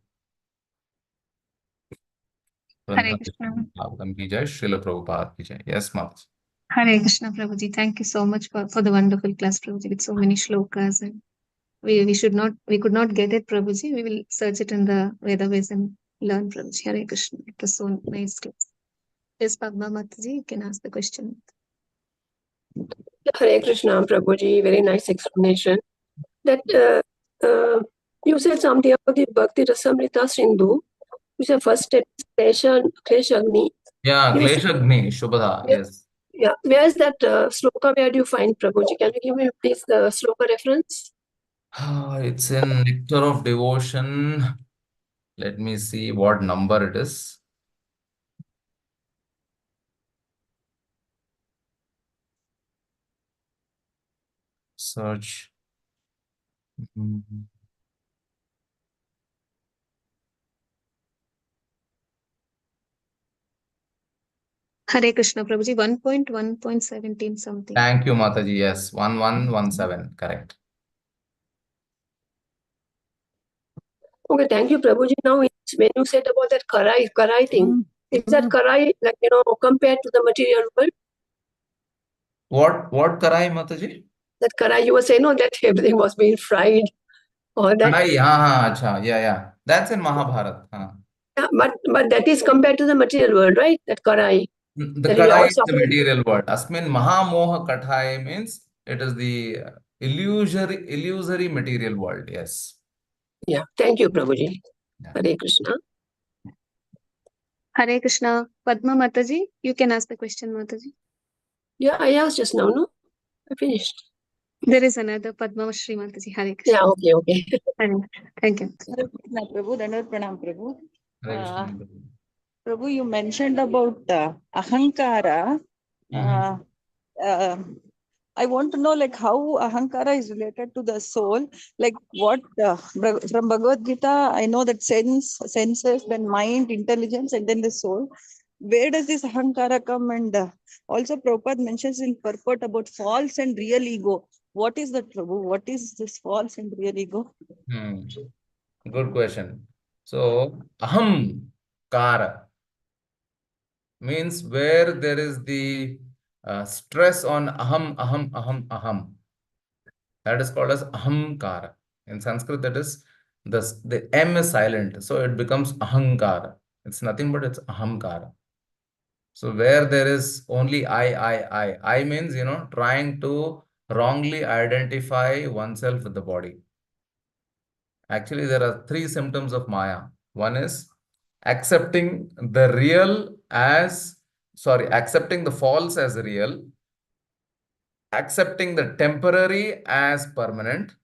Hare Krishna. Bhagavatam ki jai, Srila Prabhupada ki jai. Yes, Mataji. Hare Krishna, Prabhuji. Thank you so much for the wonderful class, Prabhuji, with so many shlokas. And we could not get it, Prabhuji. We will search it in the Vedas and learn, Prabhuji. Hare Krishna. It was so nice class. Yes, Padma Mataji, you can ask the question. Hare Krishna, Prabhuji, very nice explanation. That you said something about the Bhakti Rasamrita Sindhu. You said first step is Kleshagni. Yeah, Kleshagni, Shubhada, yes. Yeah, where is that sloka? Where do you find, Prabhuji? Can you give me please the sloka reference? It's in Nectar of Devotion. Let me see what number it is. Search. Hare Krishna, Prabhuji. 1.1.17 something. Thank you, Mataji. Yes, 1117. Correct. Okay, thank you, Prabhuji. Now, when you said about that karai thing, is that karai, like, compared to the material world? What karai, Mataji? That karai, you were saying, that everything was being fried. Or that. Karai, yeah. That's in Mahabharata. Yeah, but that is compared to the material world, right? That karai. The karai is the material world. Asmin Mahamoha Kathai means it is the illusory material world. Yes. Yeah. Thank you, Prabhuji. Yeah. Hare Krishna. Hare Krishna. Padma Mataji, you can ask the question, Mataji. Yeah, I asked just now, no? I finished. There is another Padma Shri Mataji. Hare Krishna. Yeah, okay. Thank you. Prabhu, Dandavad Pranam, Prabhu. Prabhu, you mentioned about ahankara. I want to know, like, how ahankara is related to the soul. Like, what from Bhagavad Gita, I know that senses, then mind, intelligence, and then the soul. Where does this ahankara come? And also Prabhupada mentions in purport about false and real ego. What is that, Prabhu? What is this false and real ego? Good question. So, ahamkara means where there is the stress on aham. That is called as ahamkara. In Sanskrit, that is the M is silent, so it becomes ahankara. It's nothing but it's ahamkara. So where there is only I means, trying to wrongly identify oneself with the body. Actually, there are three symptoms of Maya. One is accepting the false as real, accepting the temporary as permanent,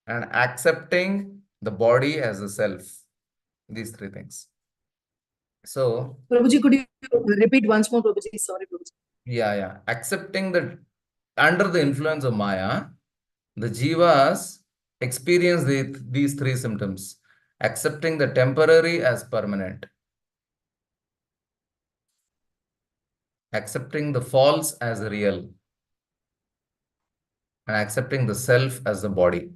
and accepting the body as a self. These three things. So, Prabhuji, could you repeat once more, Prabhuji? Sorry, Prabhuji. yeah. Accepting that under the influence of Maya, the jivas experience these three symptoms. Accepting the temporary as permanent, accepting the false as real, and accepting the self as the body.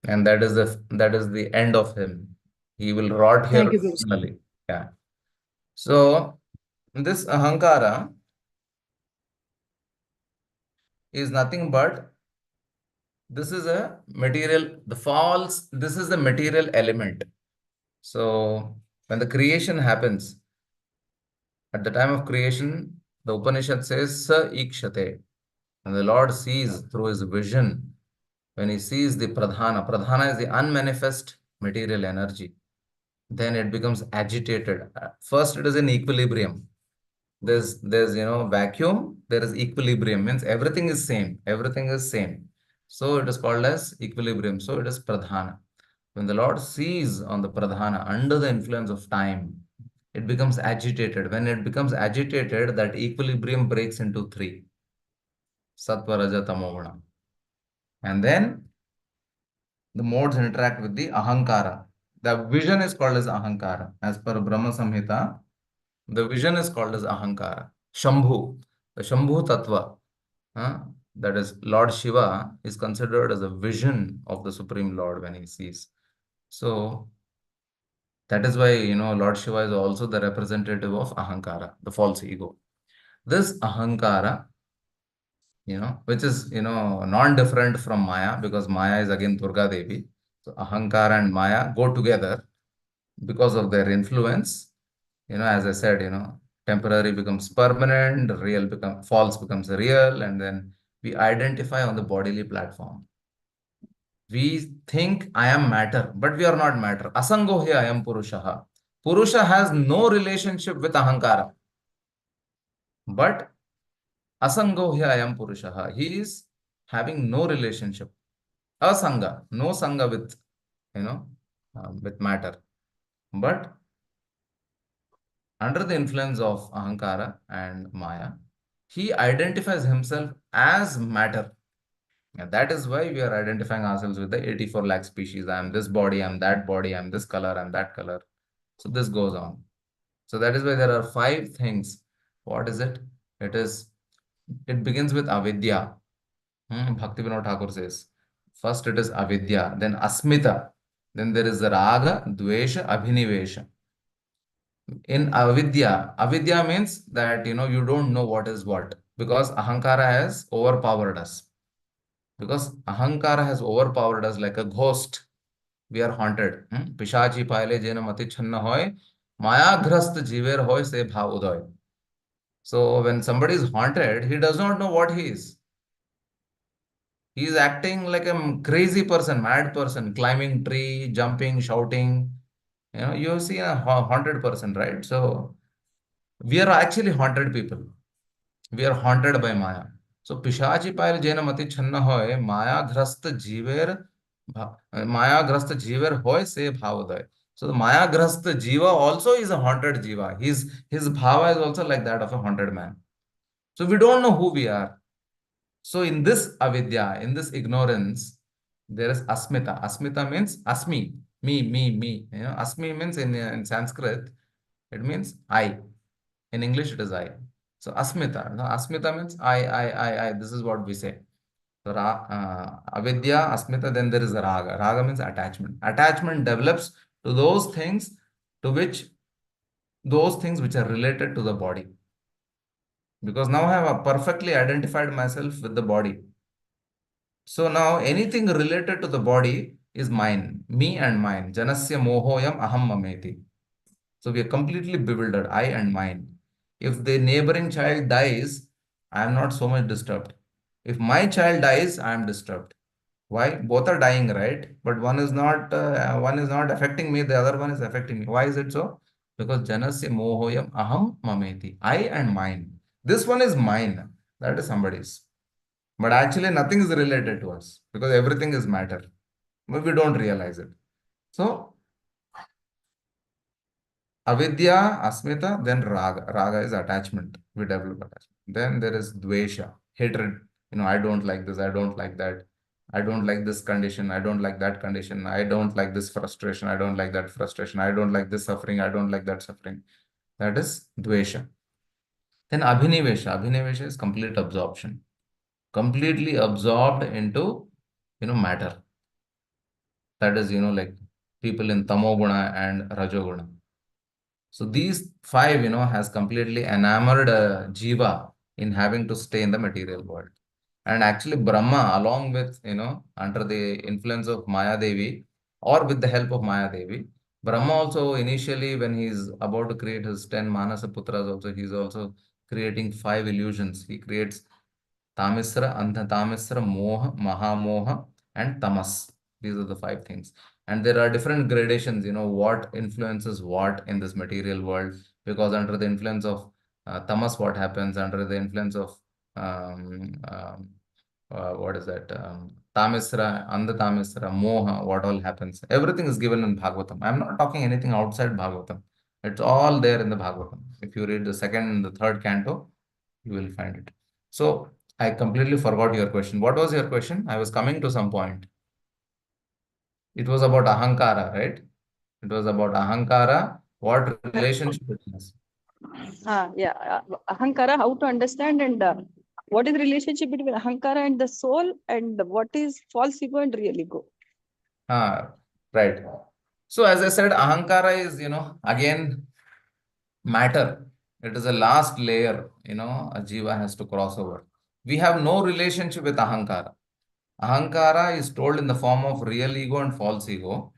And that is the end of him. He will rot here Thank you, Prabhuji. eternally. Yeah. So this ahankara is nothing but this is the material element. So when the creation happens, at the time of creation, the Upanishad says, Sa ikshate. And the Lord sees through his vision, when he sees the pradhana. Pradhana is the unmanifest material energy. Then it becomes agitated. First, it is in equilibrium. There's vacuum, there is equilibrium, means everything is same. So it is called as equilibrium. So it is pradhana. When the Lord sees on the pradhana under the influence of time, it becomes agitated. When it becomes agitated, that equilibrium breaks into three. Sattva, Raja, Tamo, Guna. And then the modes interact with the ahankara. The vision is called as ahankara. As per Brahma Samhita, the vision is called as ahankara. Shambhu, the Shambhu Tattva, that is Lord Shiva, is considered as a vision of the Supreme Lord when he sees. So that is why, Lord Shiva is also the representative of ahankara, the false ego. This ahankara, which is, non-different from Maya, because Maya is again Durga Devi. So ahankara and Maya go together because of their influence. As I said, temporary becomes permanent, false becomes real, and then we identify on the bodily platform. We think I am matter, but we are not matter. Asangohya I am Purushaha. Purusha has no relationship with ahankara. But Asangohya I am Purushaha. He is having no relationship. Asanga, no sanga with, with matter. But under the influence of ahankara and Maya, he identifies himself as matter. And that is why we are identifying ourselves with the 84 lakh species. I am this body, I am that body, I am this color, I am that color. So this goes on. So that is why there are 5 things. What is it? It begins with avidya. Bhaktivinoda Thakur says, first it is avidya, then asmita, then there is raga, dvesha, abhinivesha. In avidya means that, you don't know what is what, because ahankara has overpowered us. Because ahankara has overpowered us like a ghost. We are haunted. Pishachi paile jena mati channa hoy, maya ghrast jiver hoy se bhav udoy. So when somebody is haunted, he does not know what he is. He is acting like a crazy person, mad person, climbing tree, jumping, shouting. You see a haunted person, right? So we are actually haunted people. We are haunted by Maya. So Pishachi pail jena mati channa hoy, Maya ghrast jiver hoy se bhavoday. So the Maya ghrast jiva also is a haunted jiva. His bhava is also like that of a haunted man. So we don't know who we are. So in this avidya, in this ignorance, there is asmita. Asmita means asmi, me. Asmi means in Sanskrit, it means I. In English, it is I. So asmita. Asmita means I. This is what we say. So avidya, asmita, then there is raga. Raga means attachment. Attachment develops to those things which are related to the body. Because now I have perfectly identified myself with the body. So now anything related to the body is mine, me and mine. Janasya mohoyam aham mameti. So we are completely bewildered, I and mine. If the neighboring child dies, I am not so much disturbed. If my child dies, I am disturbed. Why? Both are dying, right? But one is not affecting me, the other one is affecting me. Why is it so? Because janasya mohoyam aham mameti. I and mine. This one is mine. That is somebody's. But actually nothing is related to us because everything is matter. But we don't realize it. So avidya, asmita, then raga. Raga is attachment. We develop attachment. Then there is dvesha, hatred. I don't like this, I don't like that. I don't like this condition, I don't like that condition. I don't like this frustration, I don't like that frustration. I don't like this suffering, I don't like that suffering. That is dvesha. Then abhinivesha. Abhinivesha is complete absorption. Completely absorbed into, matter. That is, like people in tamoguna and rajoguna. So these five, has completely enamored Jiva in having to stay in the material world. And actually Brahma, along with, under the influence of Maya Devi or with the help of Maya Devi, Brahma also initially when he's about to create his 10 Manasa Putras also, he's also creating 5 illusions. He creates Tamisra, Antha-tamisra, Moha, Mahamoha and Tamas. These are the 5 things. And there are different gradations, what influences what in this material world. Because under the influence of Tamas, what happens? Under the influence of what is that? Tamisra, Andha-tamisra, Moha, what all happens? Everything is given in Bhagavatam. I'm not talking anything outside Bhagavatam. It's all there in the Bhagavatam. If you read the 2nd and the 3rd canto, you will find it. So I completely forgot your question. What was your question? I was coming to some point. It was about Ahankara, right? It was about Ahankara. What relationship it has? Ahankara, how to understand and what is the relationship between Ahankara and the soul and what is false ego and real ego? Right. So as I said, Ahankara is, again, matter. It is a last layer, a Jiva has to cross over. We have no relationship with Ahankara. Ahankara is told in the form of real ego and false ego.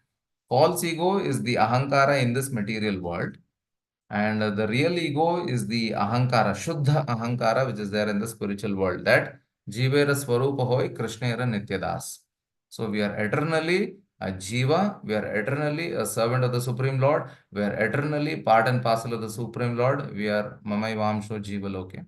False ego is the Ahankara in this material world. And the real ego is the Ahankara, Shuddha Ahankara, which is there in the spiritual world. That Jivera Swarupa Hoy Krishnera Nityadas. So we are eternally a Jiva, we are eternally a servant of the Supreme Lord, we are eternally part and parcel of the Supreme Lord, we are Mamai Vamsho Jiva Loke.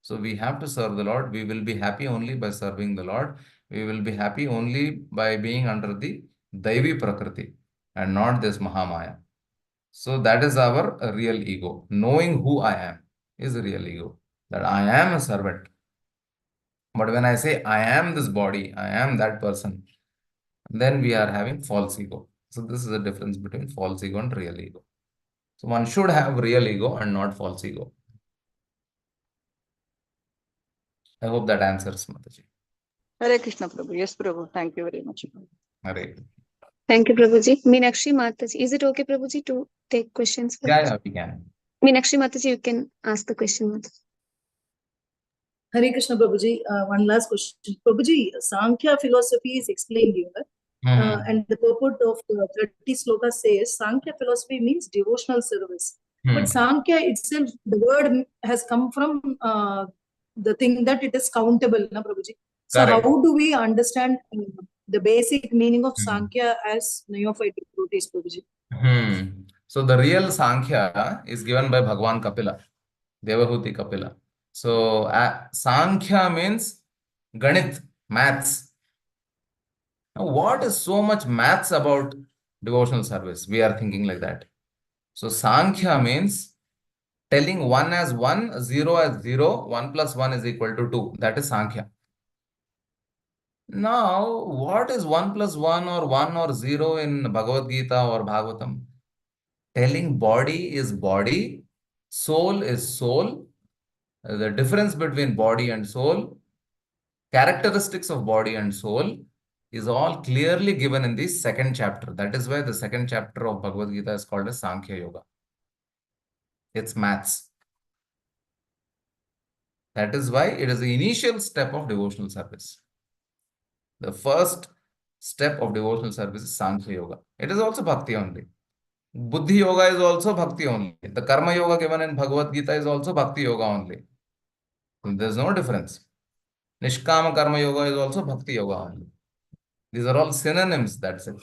So we have to serve the Lord. We will be happy only by serving the Lord. We will be happy only by being under the Daivi Prakriti and not this Mahamaya. So that is our real ego. Knowing who I am is a real ego. That I am a servant. But when I say I am this body, I am that person, then we are having false ego. So this is the difference between false ego and real ego. So one should have real ego and not false ego. I hope that answers, Mataji. Hare Krishna Prabhu. Yes, Prabhu. Thank you very much. Hare. Thank you, Prabhuji. Meenakshi Mataji. Is it okay, Prabhuji, to take questions? Yeah, we can. Meenakshi Mataji, you can ask the question. Mataji. Hare Krishna Prabhuji, one last question. Prabhuji, Sankhya philosophy is explained here. And the purport of 30 sloka says Sankhya philosophy means devotional service. But Sankhya itself, the word has come from the thing that it is countable, na Prabhuji. So Correct. how do we understand the basic meaning of Sankhya as neophyte devotees, Prabhuji? So the real Sankhya is given by Bhagwan Kapila, Devahuti Kapila. So Sankhya means Ganit, maths. Now, what is so much maths about devotional service? We are thinking like that. So Sankhya means telling 1 as 1, 0 as 0, 1 plus 1 is equal to 2. That is Sankhya. Now, what is 1 plus 1 or 0 in Bhagavad Gita or Bhagavatam? Telling body is body, soul is soul. The difference between body and soul, characteristics of body and soul is all clearly given in the 2nd chapter. That is why the 2nd chapter of Bhagavad Gita is called as Sankhya Yoga. It's maths. That is why it is the initial step of devotional service. The first step of devotional service is Sankhya Yoga. It is also bhakti only. Buddhi Yoga is also bhakti only. The Karma Yoga given in Bhagavad Gita is also bhakti yoga only. There's no difference. Nishkama Karma Yoga is also bhakti yoga only. These are all synonyms, that's it.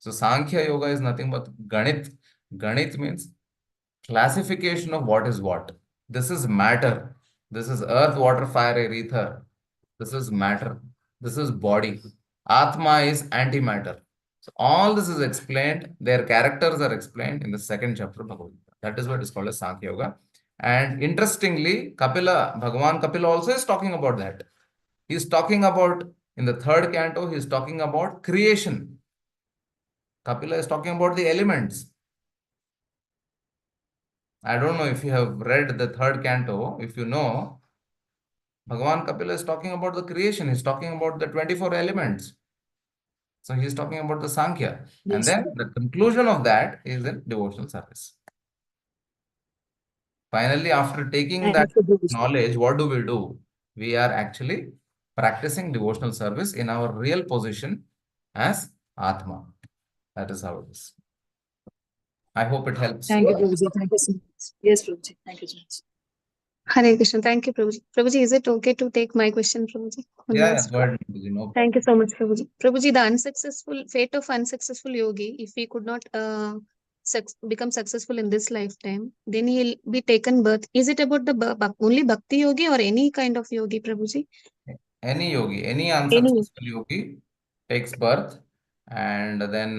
So Sankhya Yoga is nothing but Ganit. Ganit means classification of what is what. This is matter. This is earth, water, fire, air, ether. This is matter. This is body. Atma is antimatter. So all this is explained. Their characters are explained in the second chapter of Bhagavad Gita. That is what is called as Sankhya Yoga. And interestingly, Bhagavan Kapila also is talking about that. He is talking about, in the third canto, he is talking about creation. Kapila is talking about the elements. I don't know if you have read the third canto. If you know, Bhagavan Kapila is talking about the creation. He's talking about the 24 elements. So he's talking about the Sankhya. And Yes, then the conclusion of that is in devotional service. Finally, after taking that knowledge, what do? We are actually practicing devotional service in our real position as Atma. That is how it is. I hope it helps. Thank you, Prabhuji. Thank you so much. Yes, Prabhuji. Thank you so much. Hare Krishna. Thank you, Prabhuji. Prabhuji, is it okay to take my question, Prabhuji? One Yeah, last go ahead, Prabhuji, no problem. Thank you so much, Prabhuji. Prabhuji, the unsuccessful fate of unsuccessful yogi, if he could not become successful in this lifetime, then he'll be taken birth. Is it about the only bhakti yogi or any kind of yogi, Prabhuji? Any yogi, any unsuccessful yogi takes birth, and then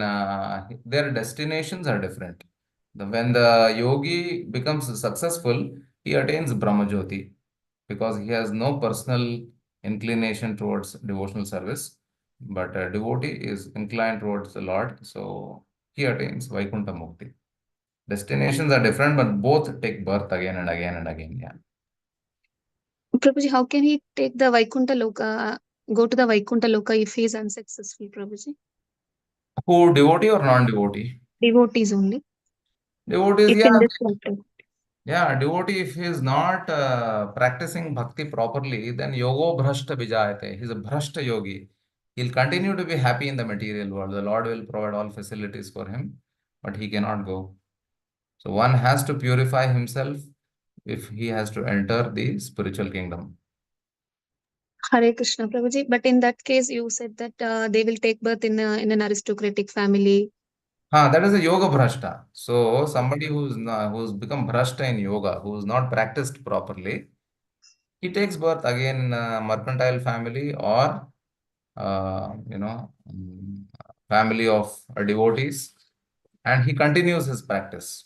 their destinations are different. When the yogi becomes successful, he attains Brahmajyoti because he has no personal inclination towards devotional service, but a devotee is inclined towards the Lord, so he attains Vaikuntha Mukti. Destinations are different, but both take birth again and again and again. Yeah. Prabhuji, how can he take the Vaikuntha Loka, go to the Vaikuntha Loka if he is unsuccessful, Prabhuji? Who, devotee or non-devotee? Devotees only. Devotees, If yeah. in this lifetime. Yeah, devotee, if he is not practicing bhakti properly, then yogo bhrashta vijayate. He's a bhrashta yogi. He'll continue to be happy in the material world. The Lord will provide all facilities for him, but he cannot go. So one has to purify himself if he has to enter the spiritual kingdom. Hare Krishna, Prabhuji. But in that case, you said that they will take birth in an aristocratic family. That is a yoga bhrashta. So somebody who's become bhrashta in yoga, who's not practiced properly, he takes birth again in a mercantile family or family of devotees, and he continues his practice.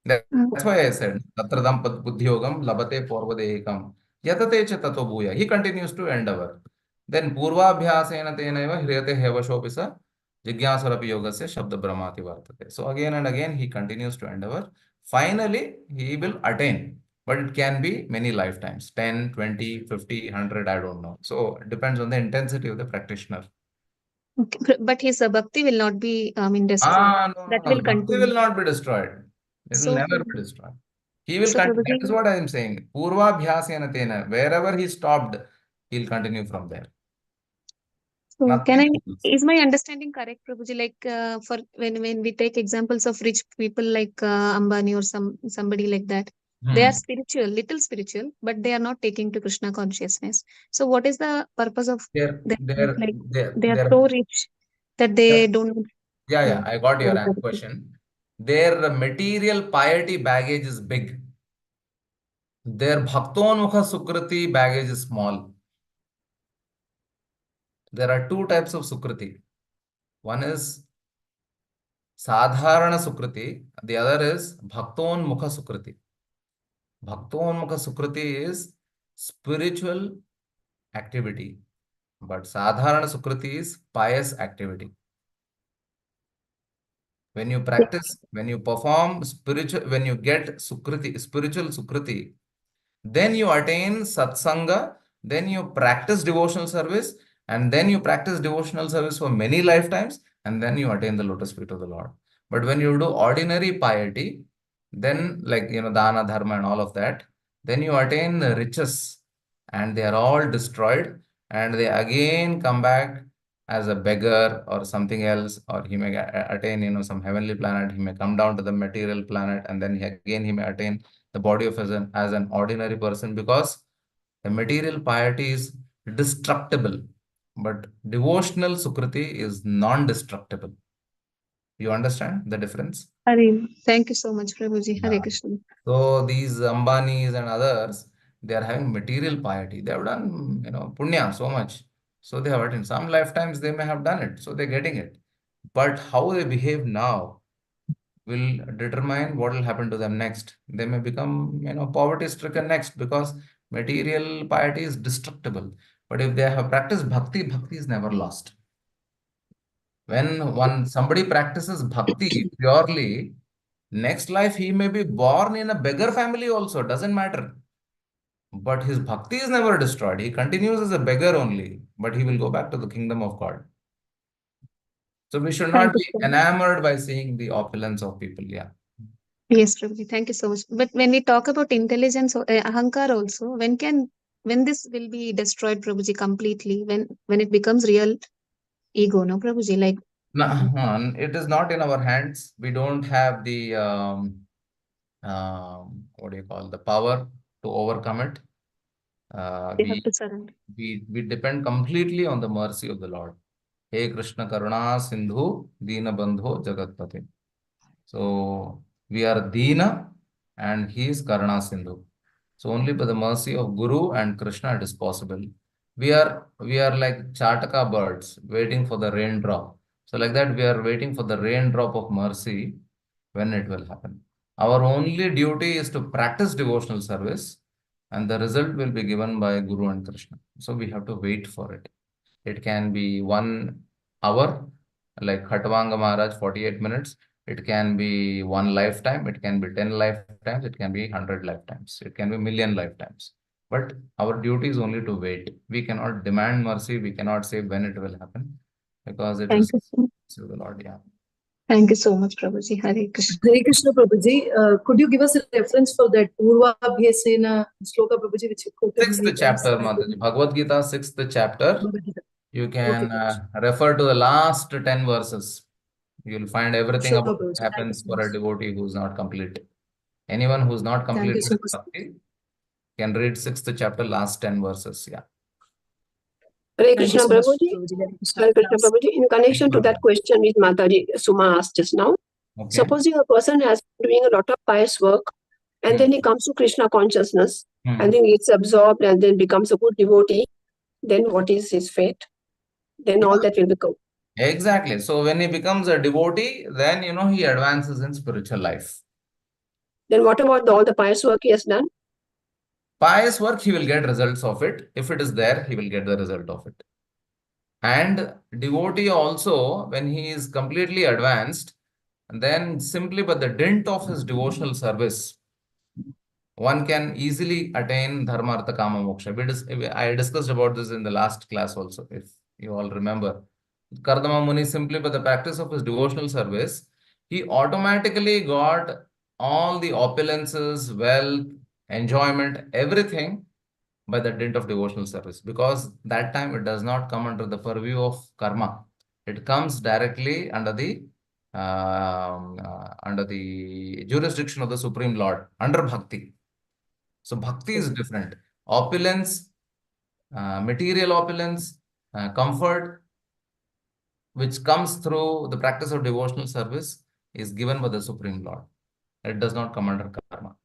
That's why I said, Tatradam Buddhyogam Labate Porvadekam Yatate Tato Bhuya. He continues to endeavor. Then Purvabhyasena Tenaiva Hriyate Hevashopisa Jigyasarapi Yogasya Shabda Brahmati Vartate. So again and again he continues to endeavor. Finally, he will attain. But it can be many lifetimes, 10, 20, 50, 100, I don't know. So it depends on the intensity of the practitioner. Okay. But his bhakti will not be destroyed. No. Will Bhakti continue. will not be destroyed. It will never be destroyed. He will continue. That is what I am saying. Purvabhyasena tena. Wherever he stopped, he'll continue from there. So is my understanding correct, Prabhuji? Like for when we take examples of rich people like Ambani or somebody like that, they are spiritual, little spiritual, but they are not taking to Krishna consciousness. So what is the purpose of them? Like they are so rich that they don't. Yeah, I got your question. Their material piety baggage is big. Their bhaktonmukha sukriti baggage is small. There are two types of sukriti. One is sadharana sukriti, the other is bhaktonmukha sukriti. Bhaktonmukha sukriti is spiritual activity, but sadharana sukriti is pious activity. When you practice, when you perform spiritual, when you get sukriti, spiritual sukriti, then you attain satsanga, then you practice devotional service, and then you practice devotional service for many lifetimes, and then you attain the lotus feet of the Lord. But when you do ordinary piety, then like, dana, dharma and all of that, then you attain the riches and they are all destroyed. and they again come back as a beggar or something else, or he may attain, some heavenly planet. He may come down to the material planet, and then he may attain the body of as an ordinary person, because the material piety is destructible, but devotional sukriti is non-destructible. You understand the difference? Hare, thank you so much, Prabhuji. Hare Yeah. Krishna. So these Ambanis and others, they are having material piety. They have done, punya so much. So they have in some lifetimes they may have done it. So they're getting it. But how they behave now will determine what will happen to them next. They may become, poverty stricken next, because material piety is destructible. But if they have practiced bhakti, bhakti is never lost. When somebody practices bhakti purely, next life he may be born in a beggar family also, doesn't matter. But his bhakti is never destroyed. He continues as a beggar only, but he will go back to the kingdom of God. So we should Thank not you be so much. enamored by seeing the opulence of people. Yeah. Yes, Prabhuji. Thank you so much. But when we talk about intelligence, ahankar also, when this will be destroyed, Prabhuji, completely, when it becomes real ego, no, Prabhuji, like. No, it is not in our hands. We don't have the what do you call, the power to overcome it. We have to surrender. We depend completely on the mercy of the Lord. Hey Krishna Karuna Sindhu Dina Bandho Jagatpate. So we are Dina and he is Karuna Sindhu. So only by the mercy of Guru and Krishna it is possible. We are like Chataka birds waiting for the raindrop. So like that we are waiting for the raindrop of mercy when it will happen. Our only duty is to practice devotional service, and the result will be given by Guru and Krishna. So we have to wait for it. It can be 1 hour, like Khatvanga Maharaj, 48 minutes. It can be 1 lifetime. It can be 10 lifetimes. It can be 100 lifetimes. It can be million lifetimes. But our duty is only to wait. We cannot demand mercy. We cannot say when it will happen, because it Thank is you so the Lord. Yeah. Thank you so much, Prabhuji. Hare Krishna. Hare Krishna Prabhuji, could you give us a reference for that Purva Abhyasena sloka, Prabhuji, which you quoted many 6th times? chapter, Mataji. Bhagavad Gita, 6th chapter. Bhagavad Gita. You can Okay, refer to the last 10 verses. You'll find everything sure, about what Prabhuji. Thank you happens so for much. a devotee who's not complete. Anyone who's not Thank you completed so his much. bhakti can read 6th chapter, last 10 verses. Yeah. Hare Thank you Krishna so much, Prabhuji. Prabhuji. Hare Krishna. Hare Krishna Prabhuji. In connection to that question which Mataji Suma asked just now, Okay. supposing a person has been doing a lot of pious work and then he comes to Krishna consciousness and then gets absorbed and then becomes a good devotee, then what is his fate? Then all that will become. Exactly. So when he becomes a devotee, then, he advances in spiritual life. Then what about all the pious work he has done? Pious work, he will get results of it. If it is there, he will get the result of it. And devotee also, when he is completely advanced, then simply by the dint of his devotional service, one can easily attain dharma, artha, kama, moksha. I discussed about this in the last class also, if you all remember. Kardama Muni, simply by the practice of his devotional service, he automatically got all the opulences, wealth, enjoyment, everything by the dint of devotional service, because that time it does not come under the purview of karma. It comes directly under the jurisdiction of the Supreme Lord, under bhakti. So bhakti is different. Opulence, material opulence, comfort, which comes through the practice of devotional service, is given by the Supreme Lord. It does not come under karma.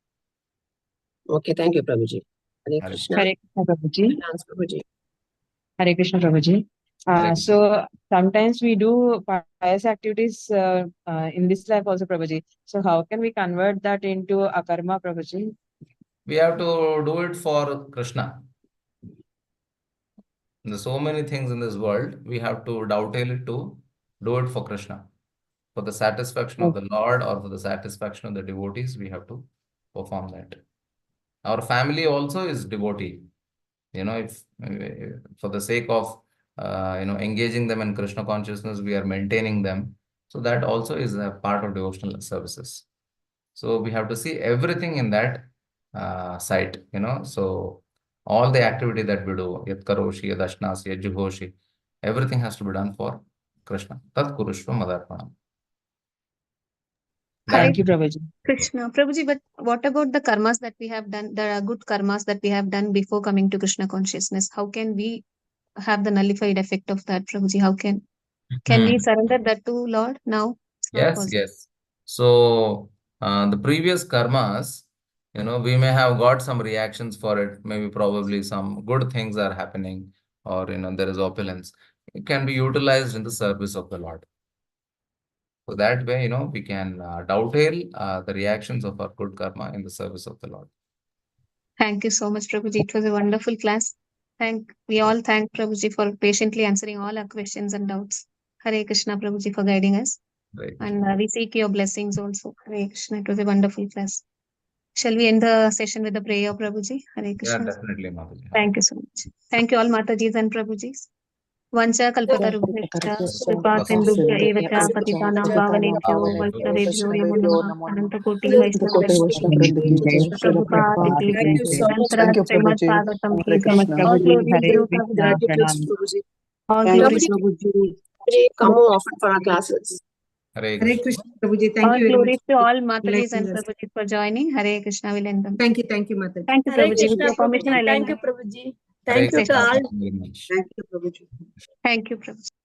Okay, thank you, Prabhuji. Hare Krishna. Hare Krishna Prabhuji. Thanks, Prabhuji. Hare Krishna Prabhuji. Hare Krishna. So sometimes we do pious activities in this life also, Prabhuji. So how can we convert that into akarma, Prabhuji? We have to do it for Krishna. There's so many things in this world, we have to dovetail it to do it for Krishna. For the satisfaction of the Lord or for the satisfaction of the devotees, we have to perform that. Our family also is devotee. If for the sake of engaging them in Krishna consciousness, we are maintaining them. So that also is a part of devotional services. So we have to see everything in that side. So all the activity that we do, yat karoshi, yad ashnasi, yad juhoshi, everything has to be done for Krishna. Tat kurushva madarpanam. Thank you, Prabhuji. Krishna. Prabhuji, but what about the karmas that we have done, the good karmas that we have done before coming to Krishna consciousness? How can we have the nullified effect of that, Prabhuji? How can we surrender that to Lord now? It's not Yes, possible. yes. So the previous karmas, we may have got some reactions for it. Maybe probably some good things are happening, or there is opulence. It can be utilized in the service of the Lord. So that way, we can dovetail the reactions of our good karma in the service of the Lord. Thank you so much, Prabhuji. It was a wonderful class. We all thank Prabhuji for patiently answering all our questions and doubts. Hare Krishna, Prabhuji, for guiding us. Right. And we seek your blessings also. Hare Krishna. It was a wonderful class. Shall we end the session with the prayer, Prabhuji? Hare Krishna. Yeah, definitely, Mataji. Thank you so much. Thank you all Matajis and Prabhujis. Vancha kalpatarubhya kripa sindhubhya eva cha patitanam pavanebhyo vaishnavebhyo namo namah anantakoti vaishnavebhyo Prabhupada ki Thank you so much. Grantaraj Srimad Bhagavatam ki all glories to you, Prabhuji. Gratitude, Prabhuji. All Thank glories you, to Prabhuji. Come more often for our classes. Hare Hare Krishna. Krishna, Prabhuji. Thank all you very much. glories to all Matajis and Enlightening us. Prabhujis for joining. Hare Krishna, will end them. Thank you, Mataji. Thank you, Hare Prabhuji. With Krishna, your permission, Prabhuji. I'll end Thank you, the Prabhuji. Hare Thank you to Krishna. all. Thank you very much. Thank you, Prabhuji. Thank you, Prabhuji.